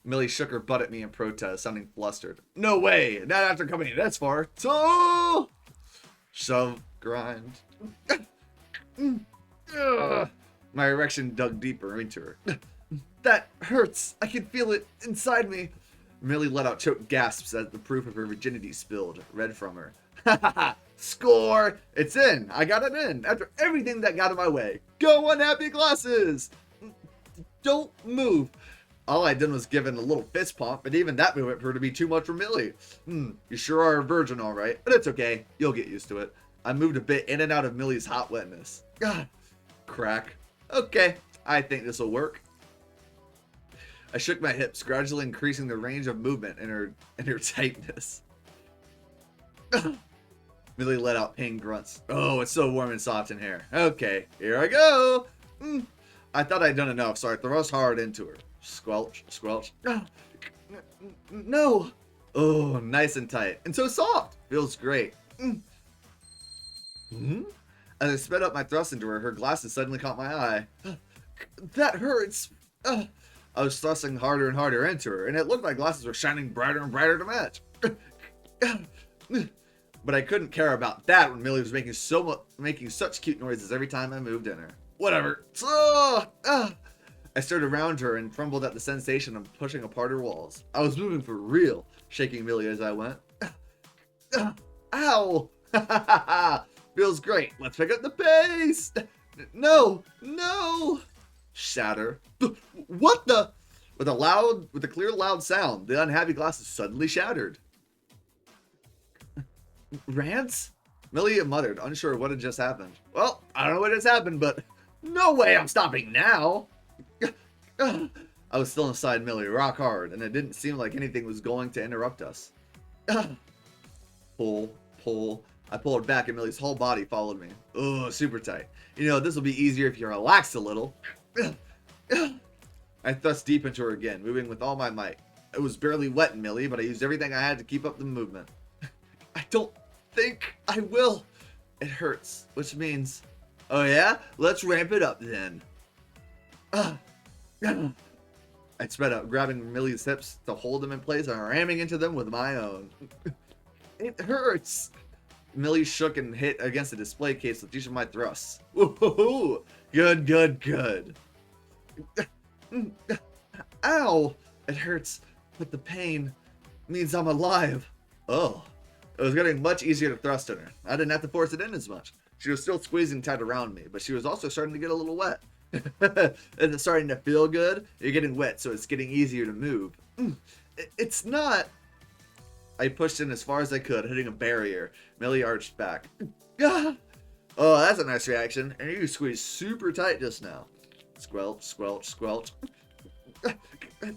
Millie shook her butt at me in protest, sounding flustered. No way! Not after coming this far. So, shove, grind. My erection dug deeper into her. That hurts. I can feel it inside me. Millie let out choked gasps as the proof of her virginity spilled, red from her. Ha ha ha! Score! It's in! I got it in! After everything that got in my way. Go unhappy glasses! Don't move! All I did was give it a little fist pump, but even that movement proved to be too much for Millie. You sure are a virgin, alright, but it's okay. You'll get used to it. I moved a bit in and out of Millie's hot wetness. God. Crack. Okay, I think this will work. I shook my hips, gradually increasing the range of movement in her tightness. Millie let out pain grunts. Oh, it's so warm and soft in here. Okay, here I go. I thought I'd done enough, so I thrust hard into her. Squelch, squelch. No. Oh, nice and tight. And so soft. Feels great. As I sped up my thrust into her, her glasses suddenly caught my eye. That hurts. I was thrusting harder and harder into her, and it looked like glasses were shining brighter and brighter to match. But I couldn't care about that when Millie was making such cute noises every time I moved in her. Whatever. I stared around her and trembled at the sensation of pushing apart her walls. I was moving for real, shaking Millie as I went. Ow! Feels great. Let's pick up the pace. No, no. Shatter. What the? With a clear, loud sound, the unhappy glasses suddenly shattered. Rance? Millie muttered, unsure of what had just happened. Well, I don't know what just happened, but no way I'm stopping now. I was still inside Millie, rock hard, and it didn't seem like anything was going to interrupt us. Pull, pull. I pulled back and Millie's whole body followed me. Oh, super tight. You know, this will be easier if you relax a little. I thrust deep into her again, moving with all my might. It was barely wet in Millie, but I used everything I had to keep up the movement. I don't think I will. It hurts, which means... Oh yeah? Let's ramp it up then. I sped up, grabbing Millie's hips to hold them in place and ramming into them with my own. It hurts. Millie shook and hit against the display case with each of my thrusts. Woohoo! Good, good, good. Ow! It hurts, but the pain means I'm alive. Oh. It was getting much easier to thrust in her. I didn't have to force it in as much. She was still squeezing tight around me, but she was also starting to get a little wet. Is it starting to feel good? You're getting wet, so it's getting easier to move. It's not... I pushed in as far as I could, hitting a barrier. Millie arched back. Oh, that's a nice reaction. And you squeezed super tight just now. Squelch, squelch, squelch.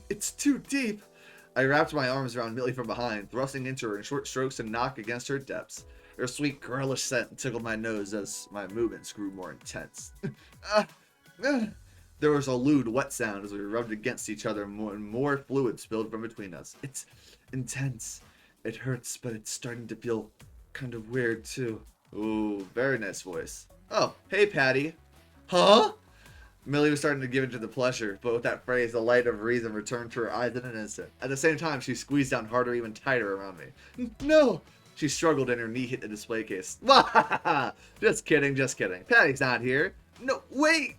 It's too deep. I wrapped my arms around Millie from behind, thrusting into her in short strokes and knock against her depths. Her sweet, girlish scent tickled my nose as my movements grew more intense. There was a lewd, wet sound as we rubbed against each other, and more fluid spilled from between us. It's intense. It hurts, but it's starting to feel kind of weird, too. Ooh, very nice voice. Oh, hey, Patty. Huh? Millie was starting to give into the pleasure, but with that phrase, the light of reason returned to her eyes in an instant. At the same time, she squeezed down harder, even tighter around me. No! She struggled and her knee hit the display case. Just kidding, just kidding. Patty's not here. No, wait!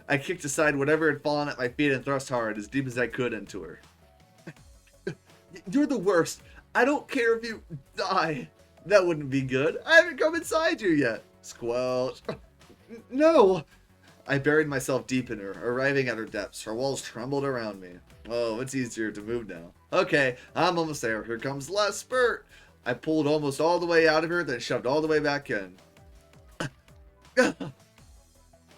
I kicked aside whatever had fallen at my feet and thrust hard, as deep as I could into her. You're the worst. I don't care if you die. That wouldn't be good. I haven't come inside you yet. Squelch. No! I buried myself deep in her, arriving at her depths. Her walls trembled around me. Oh, it's easier to move now. Okay, I'm almost there. Here comes the last spurt. I pulled almost all the way out of her, then shoved all the way back in. Here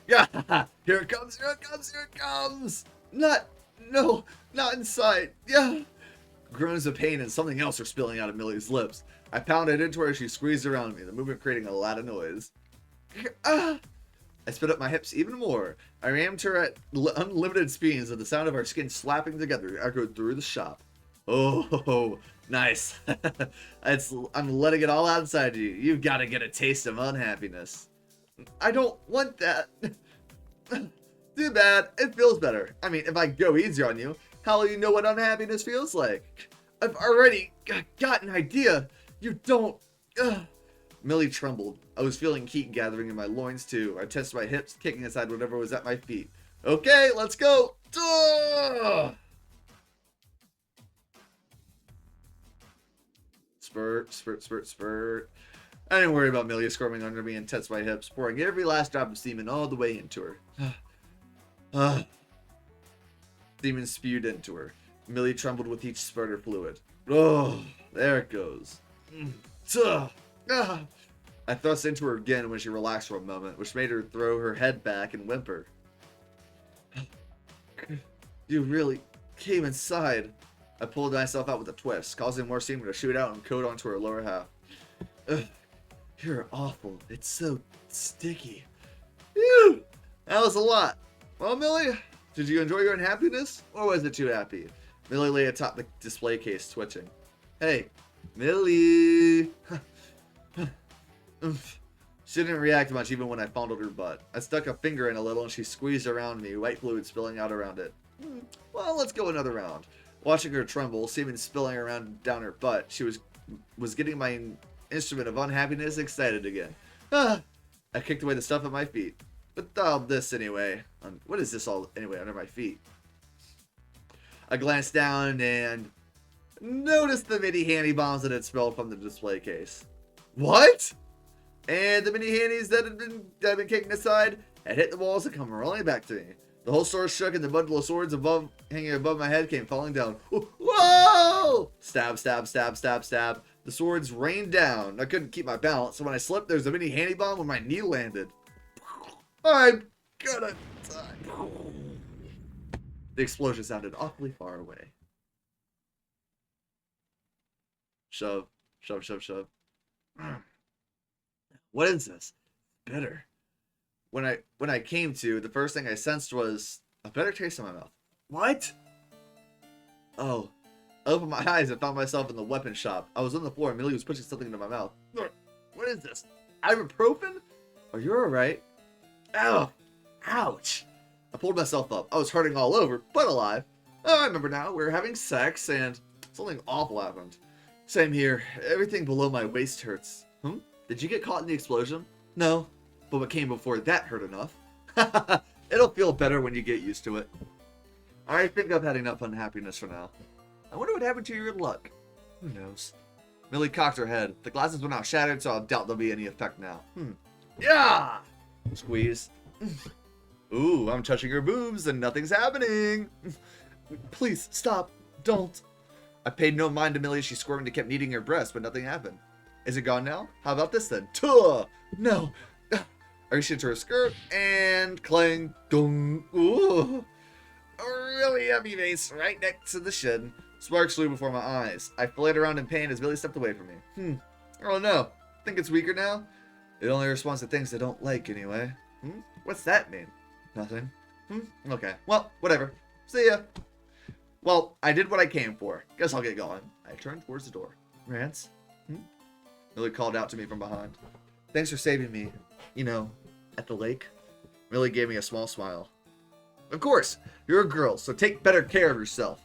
it comes, here it comes, here it comes! No, not inside. Yeah. Groans of pain and something else are spilling out of Millie's lips. I pounded into her as she squeezed around me, the movement creating a lot of noise. I sped up my hips even more. I rammed her at unlimited speeds, and the sound of our skin slapping together echoed through the shop. Oh, nice. I'm letting it all out inside you. You've got to get a taste of unhappiness. I don't want that. Too bad. It feels better. I mean, if I go easy on you, how will you know what unhappiness feels like? I've already got an idea. You don't... Millie trembled. I was feeling heat gathering in my loins too. I tested my hips, kicking aside whatever was at my feet. Okay, let's go. Spurt, spurt, spurt, spurt. I didn't worry about Millie squirming under me and test my hips, pouring every last drop of semen all the way into her. Semen spewed into her. Millie trembled with each spurt of fluid. Oh, there it goes. I thrust into her again when she relaxed for a moment, which made her throw her head back and whimper. You really came inside. I pulled myself out with a twist, causing more semen to shoot out and coat onto her lower half. You're awful. It's so sticky. Phew, that was a lot. Well, Millie, did you enjoy your unhappiness, or was it too happy? Millie lay atop the display case, twitching. Hey, Millie. She didn't react much even when I fondled her butt. I stuck a finger in a little and she squeezed around me, white fluid spilling out around it. Well, let's go another round. Watching her tremble, semen spilling around down her butt, she was getting my instrument of unhappiness excited again. I kicked away the stuff at my feet. But all this anyway. What is this all anyway under my feet? I glanced down and noticed the mini handy bombs that had spilled from the display case. What? And the mini handies that had been kicking aside had hit the walls and come rolling back to me. The whole store shook and the bundle of swords hanging above my head came falling down. Whoa! Stab, stab, stab, stab, stab. The swords rained down. I couldn't keep my balance, so when I slipped, there was a mini handy bomb where my knee landed. I'm gonna die. The explosion sounded awfully far away. Shove. Shove, shove, shove. What is this? Bitter. When I came to, the first thing I sensed was a bitter taste in my mouth. What? Oh. I opened my eyes and found myself in the weapon shop. I was on the floor and Millie was pushing something into my mouth. What is this? Ibuprofen? Are you alright? Ow! Ouch! I pulled myself up. I was hurting all over, but alive. Oh, I remember now. We were having sex and something awful happened. Same here. Everything below my waist hurts. Did you get caught in the explosion? No. But what came before that hurt enough. It'll feel better when you get used to it. I think I've had enough unhappiness for now. I wonder what happened to your luck. Who knows? Millie cocked her head. The glasses were now shattered, so I doubt there'll be any effect now. Yeah! Squeeze. Ooh, I'm touching her boobs and nothing's happening. Please, stop. Don't. I paid no mind to Millie as she squirmed and kept kneading her breast, but nothing happened. Is it gone now? How about this then? Tuh! No. I reached into her skirt and clang. Dung. Ooh. A really heavy vase right next to the shin. Sparks flew before my eyes. I flayed around in pain as Millie stepped away from me. Oh no. Think it's weaker now? It only responds to things I don't like anyway. What's that mean? Nothing. Okay. Well, whatever. See ya. Well, I did what I came for. Guess I'll get going. I turned towards the door. Rance? Millie called out to me from behind. Thanks for saving me. You know, at the lake. Millie gave me a small smile. Of course, you're a girl, so take better care of yourself.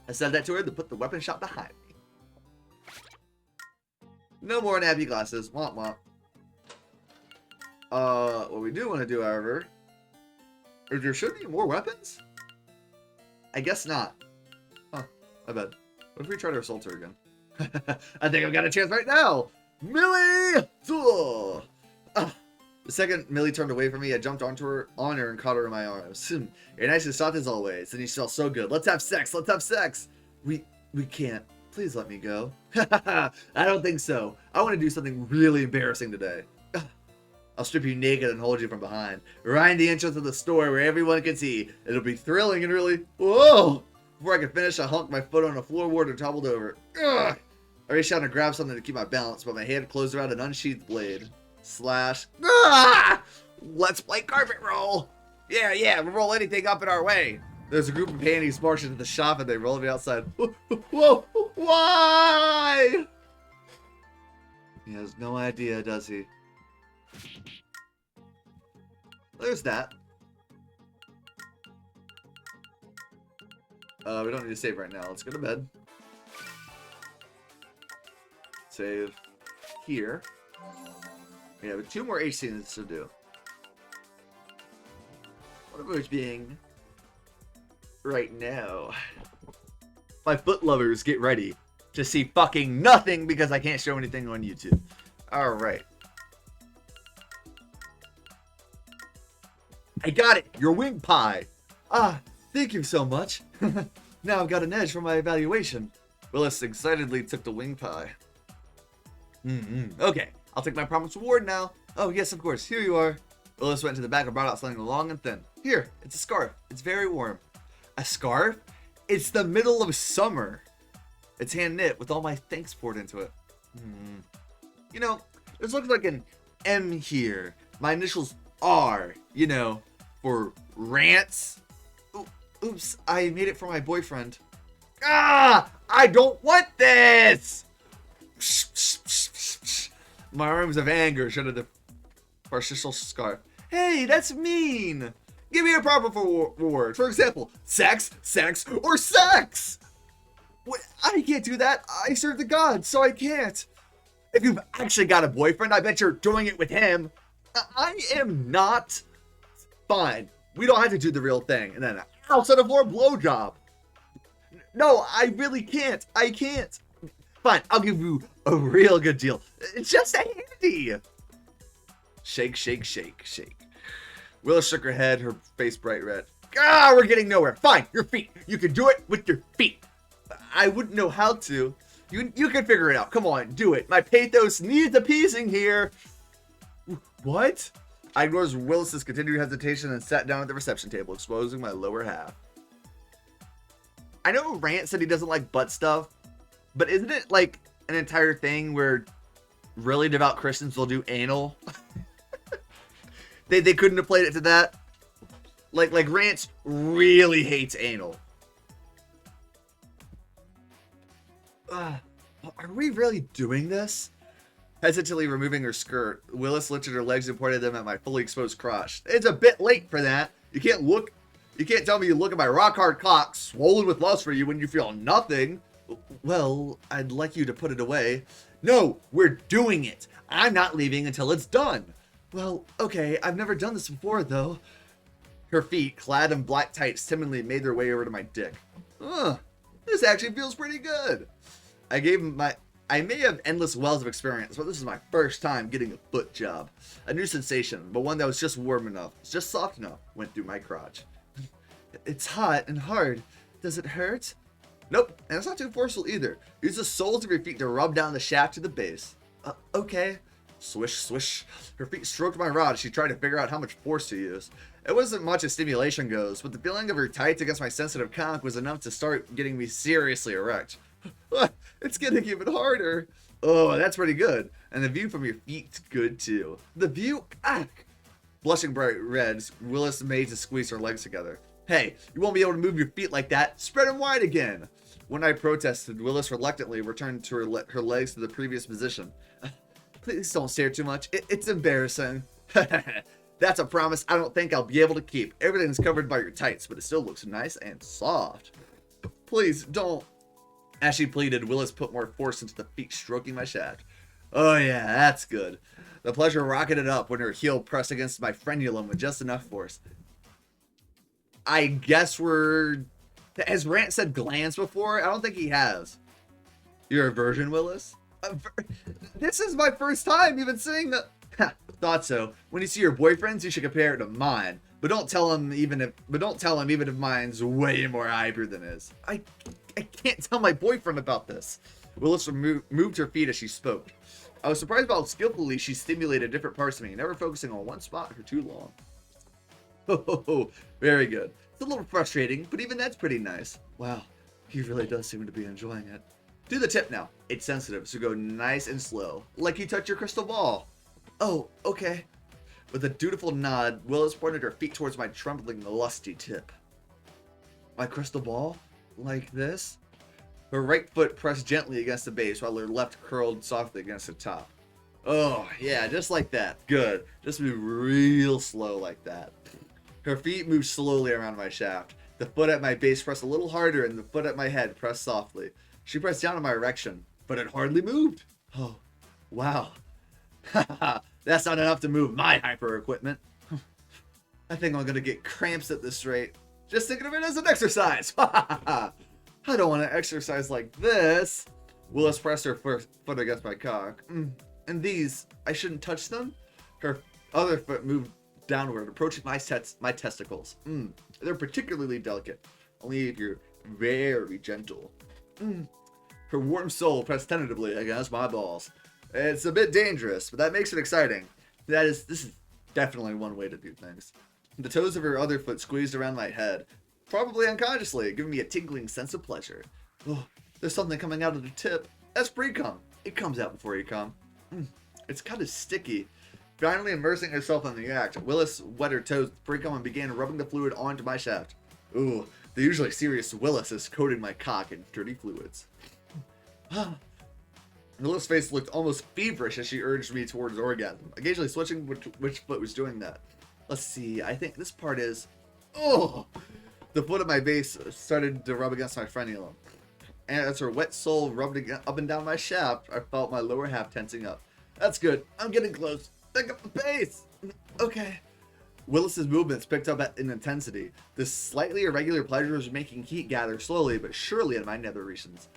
I said that to her to put the weapon shop behind me. No more nappy glasses. Womp womp. What we do want to do, however, is there should be more weapons? I guess not. Huh, I bet. What if we try to assault her again? I think I've got a chance right now! Millie! The second Millie turned away from me, I jumped on her and caught her in my arms. You're nice and soft as always, and you smell so good. Let's have sex, let's have sex! We can't. Please let me go. I don't think so. I want to do something really embarrassing today. I'll strip you naked and hold you from behind. Right in the entrance of the store where everyone can see. It'll be thrilling and really... Whoa! Before I could finish, I honked my foot on a floorboard and toppled over. Ugh! I reached out to grab something to keep my balance, but my hand closed around an unsheathed blade. Slash. Ah! Let's play carpet roll! Yeah, we'll roll anything up in our way. There's a group of panties marched into the shop and they rolled me outside. Whoa! Why? He has no idea, does he? There's that. We don't need to save right now. Let's go to bed. Save here. We have 2 more H scenes to do. One of which being right now. My foot lovers, get ready to see fucking nothing because I can't show anything on YouTube. Alright. I got it! Your wing pie! Ah, thank you so much. Now I've got an edge for my evaluation. Willis excitedly took the wing pie. Okay, I'll take my promised reward now. Oh, yes, of course. Here you are. Willis went to the back and brought out something long and thin. Here, it's a scarf. It's very warm. A scarf? It's the middle of summer. It's hand knit with all my thanks poured into it. You know, there's looks like an M here. My initials are, you know, for Rance. Oops, I made it for my boyfriend. Ah! I don't want this! My arms of anger showed the partial scarf. Hey, that's mean! Give me a proper reward. For example, sex, or sex! What? I can't do that. I serve the gods, so I can't. If you've actually got a boyfriend, I bet you're doing it with him. I am not. Fine. We don't have to do the real thing. And then outside of more blowjob. No, I really can't. I can't. Fine, I'll give you a real good deal. It's just a handy. Shake, shake, shake, shake. Willis shook her head, her face bright red. Ah, we're getting nowhere. Fine, your feet. You can do it with your feet. I wouldn't know how to. You can figure it out. Come on, do it. My pathos needs appeasing here. What? I ignored Willis's continued hesitation and sat down at the reception table, exposing my lower half. I know Rance said he doesn't like butt stuff, but isn't it like an entire thing where really devout Christians will do anal. They couldn't have played it to that. Like Rance really hates anal. Are we really doing this? Hesitantly removing her skirt, Willis lifted her legs and pointed them at my fully exposed crotch. It's a bit late for that. You can't tell me you look at my rock hard cock, swollen with lust for you, when you feel nothing. Well, I'd like you to put it away. No, we're doing it. I'm not leaving until it's done. Well, okay, I've never done this before, though. Her feet, clad in black tights, timidly made their way over to my dick. This actually feels pretty good. I may have endless wells of experience, but this is my first time getting a foot job. A new sensation, but one that was just warm enough, just soft enough, went through my crotch. It's hot and hard. Does it hurt? Nope, and it's not too forceful either. Use the soles of your feet to rub down the shaft to the base. Okay. Swish, swish. Her feet stroked my rod as she tried to figure out how much force to use. It wasn't much as stimulation goes, but the feeling of her tights against my sensitive cock was enough to start getting me seriously erect. It's getting even harder. Oh, that's pretty good. And the view from your feet's good too. The view? Blushing bright red, Willis made to squeeze her legs together. Hey, you won't be able to move your feet like that. Spread them wide again. When I protested, Willis reluctantly returned to her legs to the previous position. Please don't stare too much. It's embarrassing. That's a promise I don't think I'll be able to keep. Everything's covered by your tights, but it still looks nice and soft. Please don't. As she pleaded, Willis put more force into the feet stroking my shaft. Oh yeah, that's good. The pleasure rocketed up when her heel pressed against my frenulum with just enough force. I guess has Rance said glands before? I don't think he has. You're a virgin, Willis? This is my first time even saying that. Thought so. When you see your boyfriends, you should compare it to mine. But don't tell him even if mine's way more hyper than his. I can't tell my boyfriend about this. Willis moved her feet as she spoke. I was surprised about how skillfully she stimulated different parts of me, never focusing on one spot for too long. Oh, very good. It's a little frustrating, but even that's pretty nice. Wow, he really does seem to be enjoying it. Do the tip now. It's sensitive, so go nice and slow, like you touch your crystal ball. Oh, okay. With a dutiful nod, Willis pointed her feet towards my trembling, lusty tip. My crystal ball? Like this? Her right foot pressed gently against the base while her left curled softly against the top. Oh, yeah, just like that. Good. Just move real slow like that. Her feet moved slowly around my shaft. The foot at my base pressed a little harder and the foot at my head pressed softly. She pressed down on my erection, but it hardly moved. Oh, wow. That's not enough to move my hyper equipment. I think I'm going to get cramps at this rate. Just thinking of it as an exercise. I don't want to exercise like this. Willis pressed her foot against my cock. And these, I shouldn't touch them? Her other foot moved downward, approaching my testicles. They're particularly delicate, only if you're very gentle. Her warm soul pressed tentatively against my balls. It's a bit dangerous, but that makes it exciting. This is definitely one way to do things. The toes of her other foot squeezed around my head, probably unconsciously, giving me a tingling sense of pleasure. Oh, there's something coming out of the tip. That's pre-cum. It comes out before you come. It's kind of sticky. Finally immersing herself in the act, Willis wet her toes with pre-cum and began rubbing the fluid onto my shaft. Ooh, the usually serious Willis is coating my cock in dirty fluids. Willis' face looked almost feverish as she urged me towards orgasm, occasionally switching which foot was doing that. Let's see, I think this part is... Oh! The foot at my base started to rub against my frenulum. And as her wet sole rubbed up and down my shaft, I felt my lower half tensing up. That's good. I'm getting close. Pick up the pace. Okay. Willis's movements picked up in intensity. This slightly irregular pleasure was making heat gather slowly but surely in my nether regions.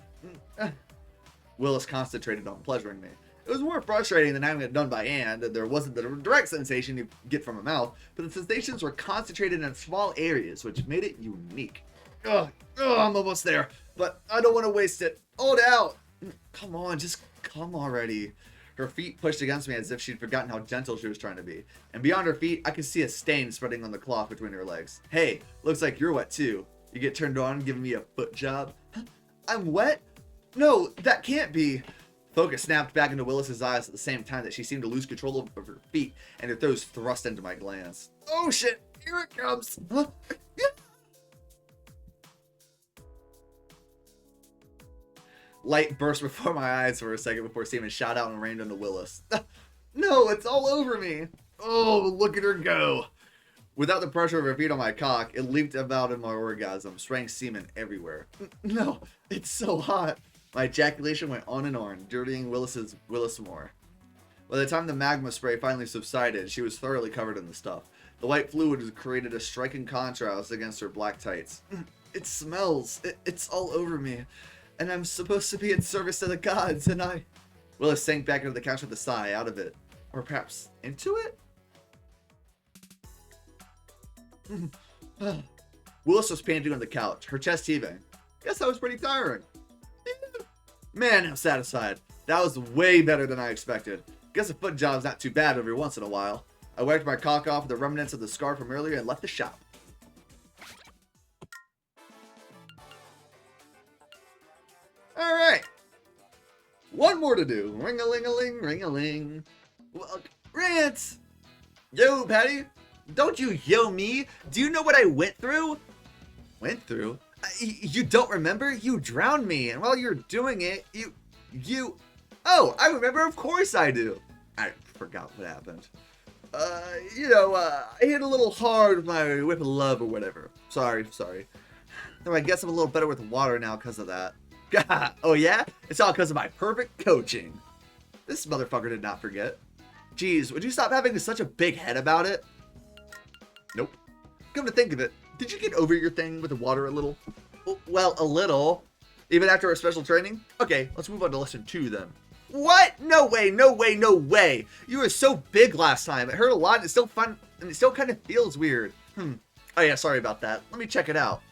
Willis concentrated on pleasuring me. It was more frustrating than having it done by hand, and there wasn't the direct sensation you get from a mouth, but the sensations were concentrated in small areas, which made it unique. I'm almost there, but I don't want to waste it. Hold out. Come on, just come already. Her feet pushed against me as if she'd forgotten how gentle she was trying to be. And beyond her feet, I could see a stain spreading on the cloth between her legs. Hey, looks like you're wet too. You get turned on giving me a foot job? I'm wet? No, that can't be. Focus snapped back into Willis's eyes at the same time that she seemed to lose control of her feet and her toes thrust into my glance. Oh shit! Here it comes! Huh? Light burst before my eyes for a second before Steven shot out and ran into Willis. No, it's all over me! Oh, look at her go! Without the pressure of her feet on my cock, it leaped about in my orgasm, spraying semen everywhere. No, it's so hot! My ejaculation went on, dirtying Willis more. By the time the magma spray finally subsided, she was thoroughly covered in the stuff. The white fluid created a striking contrast against her black tights. It smells. It's all over me. And I'm supposed to be in service to the gods, and I... Willis sank back into the couch with a sigh, out of it. Or perhaps into it? Willis was panting on the couch, her chest heaving. Guess that was pretty tiring. Man, I'm satisfied. That was way better than I expected. Guess a foot job's not too bad every once in a while. I wiped my cock off with the remnants of the scar from earlier and left the shop. Alright. One more to do. Ring-a-ling-a-ling, ring-a-ling. Well, Rance! Yo, Patty! Don't you yo me? Do you know what I went through? Went through? You don't remember? You drowned me, and while you're doing it, you... Oh, I remember, of course I do. I forgot what happened. I hit a little hard with my whip of love or whatever. Sorry. Though I guess I'm a little better with water now because of that. Oh yeah? It's all because of my perfect coaching. This motherfucker did not forget. Jeez, would you stop having such a big head about it? Nope. Come to think of it, did you get over your thing with the water a little? Well, a little. Even after our special training? Okay, let's move on to lesson 2 then. What? No way. You were so big last time. It hurt a lot and it's still fun and it still kind of feels weird. Oh yeah, sorry about that. Let me check it out.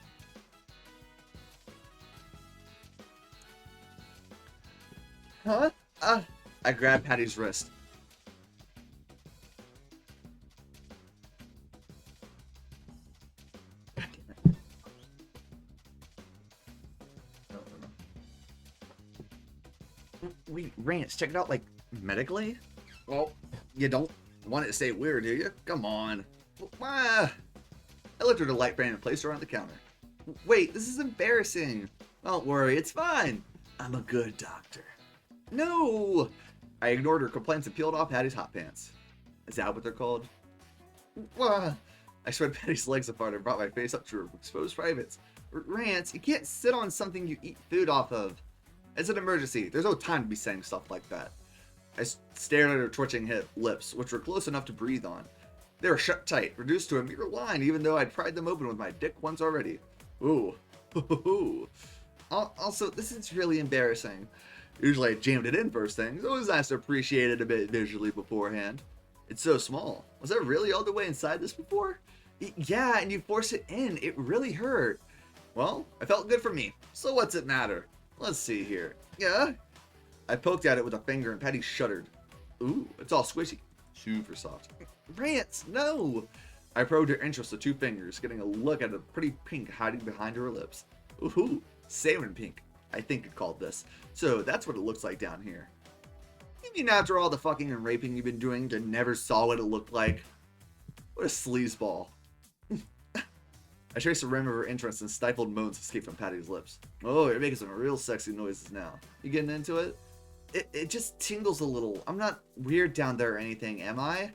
Huh? I grabbed Patty's wrist. Wait, Rance, check it out, like, medically? Well, you don't want it to stay weird, do you? Come on. I lifted her light brand and placed her on the counter. Wait, this is embarrassing. Don't worry, it's fine. I'm a good doctor. No! I ignored her complaints and peeled off Patty's hot pants. Is that what they're called? I spread Patty's legs apart and brought my face up to her exposed privates. Rance, you can't sit on something you eat food off of. It's an emergency. There's no time to be saying stuff like that. I stared at her twitching lips, which were close enough to breathe on. They were shut tight, reduced to a mere line, even though I'd pried them open with my dick once already. Ooh. Also, this is really embarrassing. Usually I jammed it in first thing. It's always nice to appreciate it a bit visually beforehand. It's so small. Was I really all the way inside this before? Yeah, and you forced it in. It really hurt. Well, I felt good for me. So what's it matter? Let's see here. Yeah? I poked at it with a finger and Patty shuddered. Ooh, it's all squishy. Super soft. Rance, no! I probed her interest with 2 fingers, getting a look at a pretty pink hiding behind her lips. Ooh, salmon pink, I think it called this. So that's what it looks like down here. You mean after all the fucking and raping you've been doing, you never saw what it looked like? What a sleazeball. I traced the rim of her entrance and stifled moans escaped from Patty's lips. Oh, you're making some real sexy noises now. You getting into it? It just tingles a little. I'm not weird down there or anything, am I?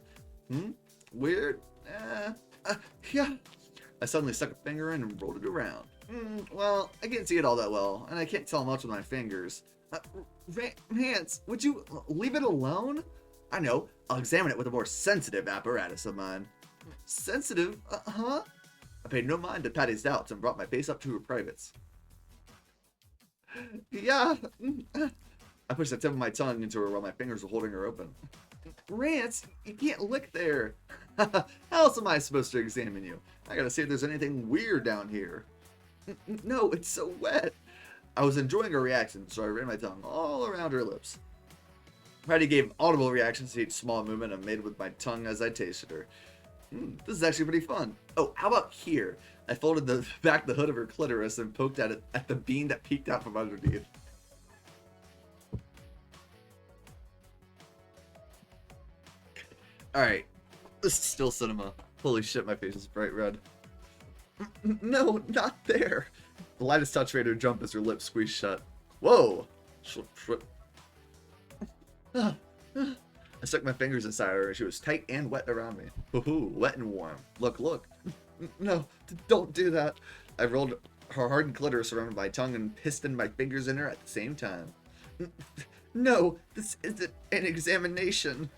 Weird? Yeah. I suddenly stuck a finger in and rolled it around. Well, I can't see it all that well, and I can't tell much with my fingers. Rance, would you leave it alone? I know. I'll examine it with a more sensitive apparatus of mine. Sensitive? Huh? I paid no mind to Patty's doubts and brought my face up to her privates. Yeah. I pushed the tip of my tongue into her while my fingers were holding her open. Rance, you can't lick there. How else am I supposed to examine you? I gotta see if there's anything weird down here. No, it's so wet. I was enjoying her reaction, so I ran my tongue all around her lips. Patty gave audible reactions to each small movement I made with my tongue as I tasted her. This is actually pretty fun. Oh, how about here? I folded back the hood of her clitoris and poked at the bean that peeked out from underneath. Alright. This is still cinema. Holy shit, my face is bright red. No, not there. The lightest touch made her jump as her lips squeezed shut. Whoa! I stuck my fingers inside her and she was tight and wet around me. Ooh, wet and warm. Look, look. No, don't do that. I rolled her hardened clitoris around my tongue and pistoned my fingers in her at the same time. No, this isn't an examination.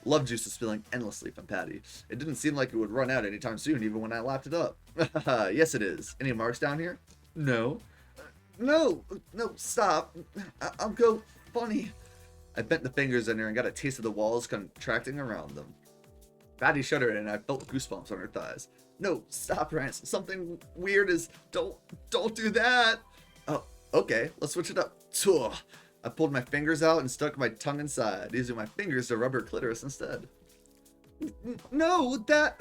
Love juice was spilling endlessly from Patty. It didn't seem like it would run out anytime soon, even when I lapped it up. Yes, it is. Any marks down here? No. No, stop. I'll go funny. I bent the fingers in her and got a taste of the walls contracting around them. Patty shuddered and I felt goosebumps on her thighs. No, stop, Rance. Something weird is... Don't do that. Oh, okay. Let's switch it up. I pulled my fingers out and stuck my tongue inside, using my fingers to rub her clitoris instead. No, that...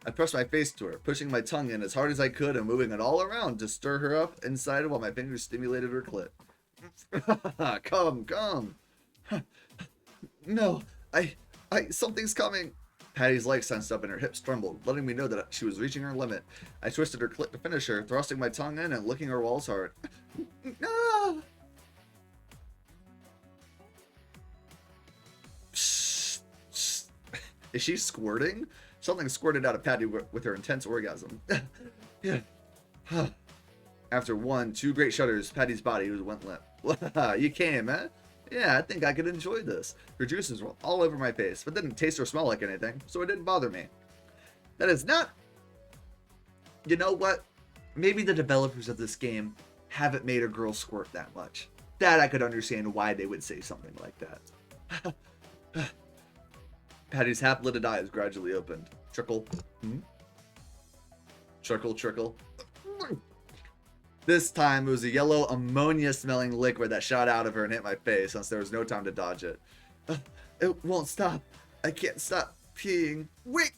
I pressed my face to her, pushing my tongue in as hard as I could and moving it all around to stir her up inside while my fingers stimulated her clit. Come. No, something's coming. Patty's legs sensed up and her hips trembled, letting me know that she was reaching her limit. I twisted her clit to finish her, thrusting my tongue in and licking her walls hard. Ah! Is she squirting? Something squirted out of Patty with her intense orgasm. Yeah. After 2 great shudders, Patty's body went limp. You came, eh? Yeah, I think I could enjoy this. Her juices were all over my face, but didn't taste or smell like anything, so it didn't bother me. That is not... You know what? Maybe the developers of this game haven't made a girl squirt that much. That I could understand why they would say something like that. Patty's half-lidded eyes gradually opened. Trickle. Trickle. This time, it was a yellow, ammonia-smelling liquid that shot out of her and hit my face, since there was no time to dodge it. It won't stop. I can't stop peeing. Wait!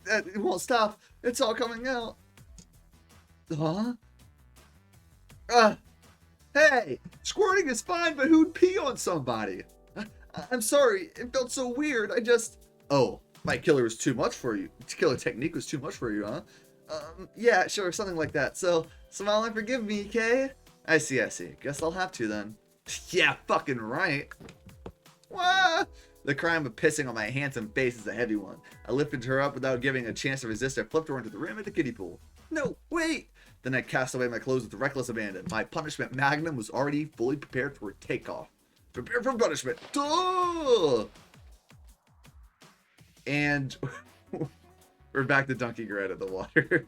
It won't stop. It's all coming out. Huh? Hey! Squirting is fine, but who'd pee on somebody? I'm sorry. It felt so weird. Oh, my killer was too much for you. Killer technique was too much for you, huh? Yeah, sure, something like that. So, smile and forgive me, Kay? I see. Guess I'll have to then. Yeah, fucking right. Wah! The crime of pissing on my handsome face is a heavy one. I lifted her up without giving a chance to resist. I flipped her into the rim of the kiddie pool. No, wait! Then I cast away my clothes with reckless abandon. My punishment magnum was already fully prepared for takeoff. Prepare for punishment. Duh! And... we're back to dunking her out of the water.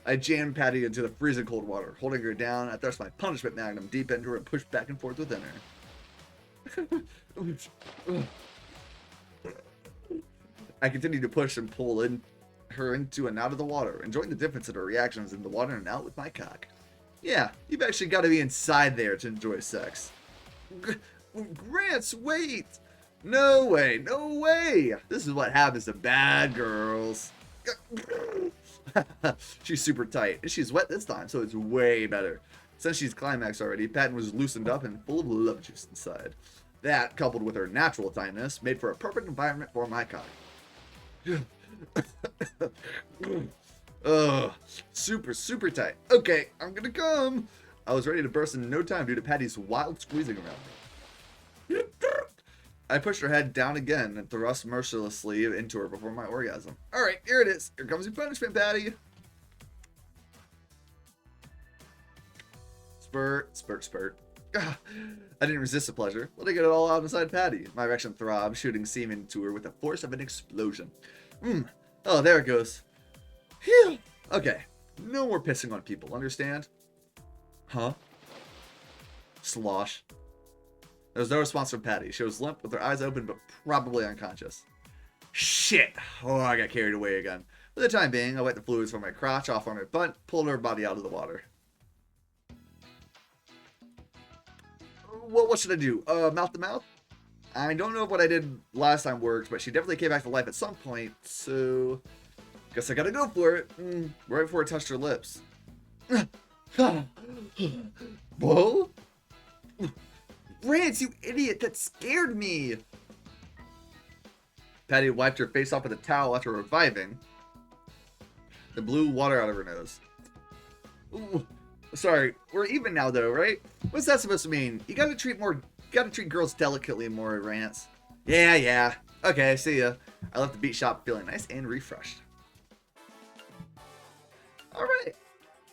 I jammed Patty into the freezing cold water. Holding her down, I thrust my punishment magnum deep into her and pushed back and forth within her. I continued to push and pull her into and out of the water, enjoying the difference in her reactions in the water and out with my cock. Yeah, you've actually got to be inside there to enjoy sex. Rance, wait! No way! This is what happens to bad girls. She's super tight, and she's wet this time, so it's way better. Since she's climaxed already, Patton was loosened up and full of love juice inside. That, coupled with her natural tightness, made for a perfect environment for my cock. Ugh, super tight. Okay, I'm gonna come. I was ready to burst in no time due to Patty's wild squeezing around me. I pushed her head down again and thrust mercilessly into her before my orgasm. Alright, here it is. Here comes your punishment, Patty. Spurt. I didn't resist the pleasure, letting it all out inside Patty. My erection throbbed, shooting semen into her with the force of an explosion. Oh, there it goes. Phew. Okay, no more pissing on people, understand? Huh? Slosh. There was no response from Patty. She was limp with her eyes open, but probably unconscious. Shit! Oh, I got carried away again. For the time being, I wiped the fluids from my crotch off on her butt, pulled her body out of the water. What should I do? Mouth to mouth? I don't know if what I did last time worked, but she definitely came back to life at some point, so... guess I gotta go for it. Right before it touched her lips. Whoa? Rance, you idiot! That scared me! Patty wiped her face off with a towel after reviving. The blew water out of her nose. Ooh, sorry, we're even now though, right? What's that supposed to mean? You gotta treat girls delicately more, Rance. Yeah. Okay, see ya. I left the beat shop feeling nice and refreshed. Alright.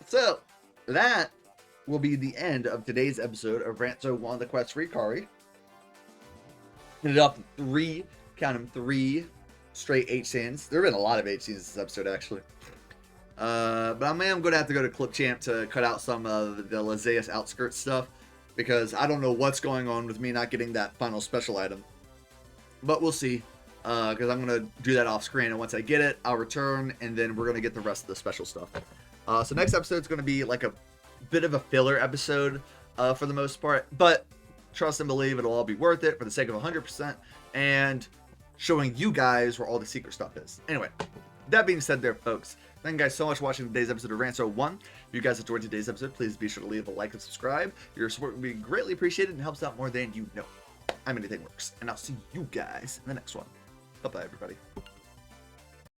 So, that will be the end of today's episode of Rance 01, The Quest for Hikari. Ended up count them, 3 straight H scenes. There have been a lot of H scenes this episode, actually. But I am going to have to go to Clipchamp to cut out some of the Lazeus outskirts stuff, because I don't know what's going on with me not getting that final special item. But we'll see, because I'm going to do that off screen, and once I get it, I'll return, and then we're going to get the rest of the special stuff. So next episode is going to be like a bit of a filler episode for the most part, but trust and believe it'll all be worth it for the sake of 100%, and showing you guys where all the secret stuff is. Anyway, that being said there, folks, thank you guys so much for watching today's episode of Rance 01. If you guys enjoyed today's episode, please be sure to leave a like and subscribe. Your support would be greatly appreciated and helps out more than you know. Anything works. And I'll see you guys in the next one. Bye-bye, everybody.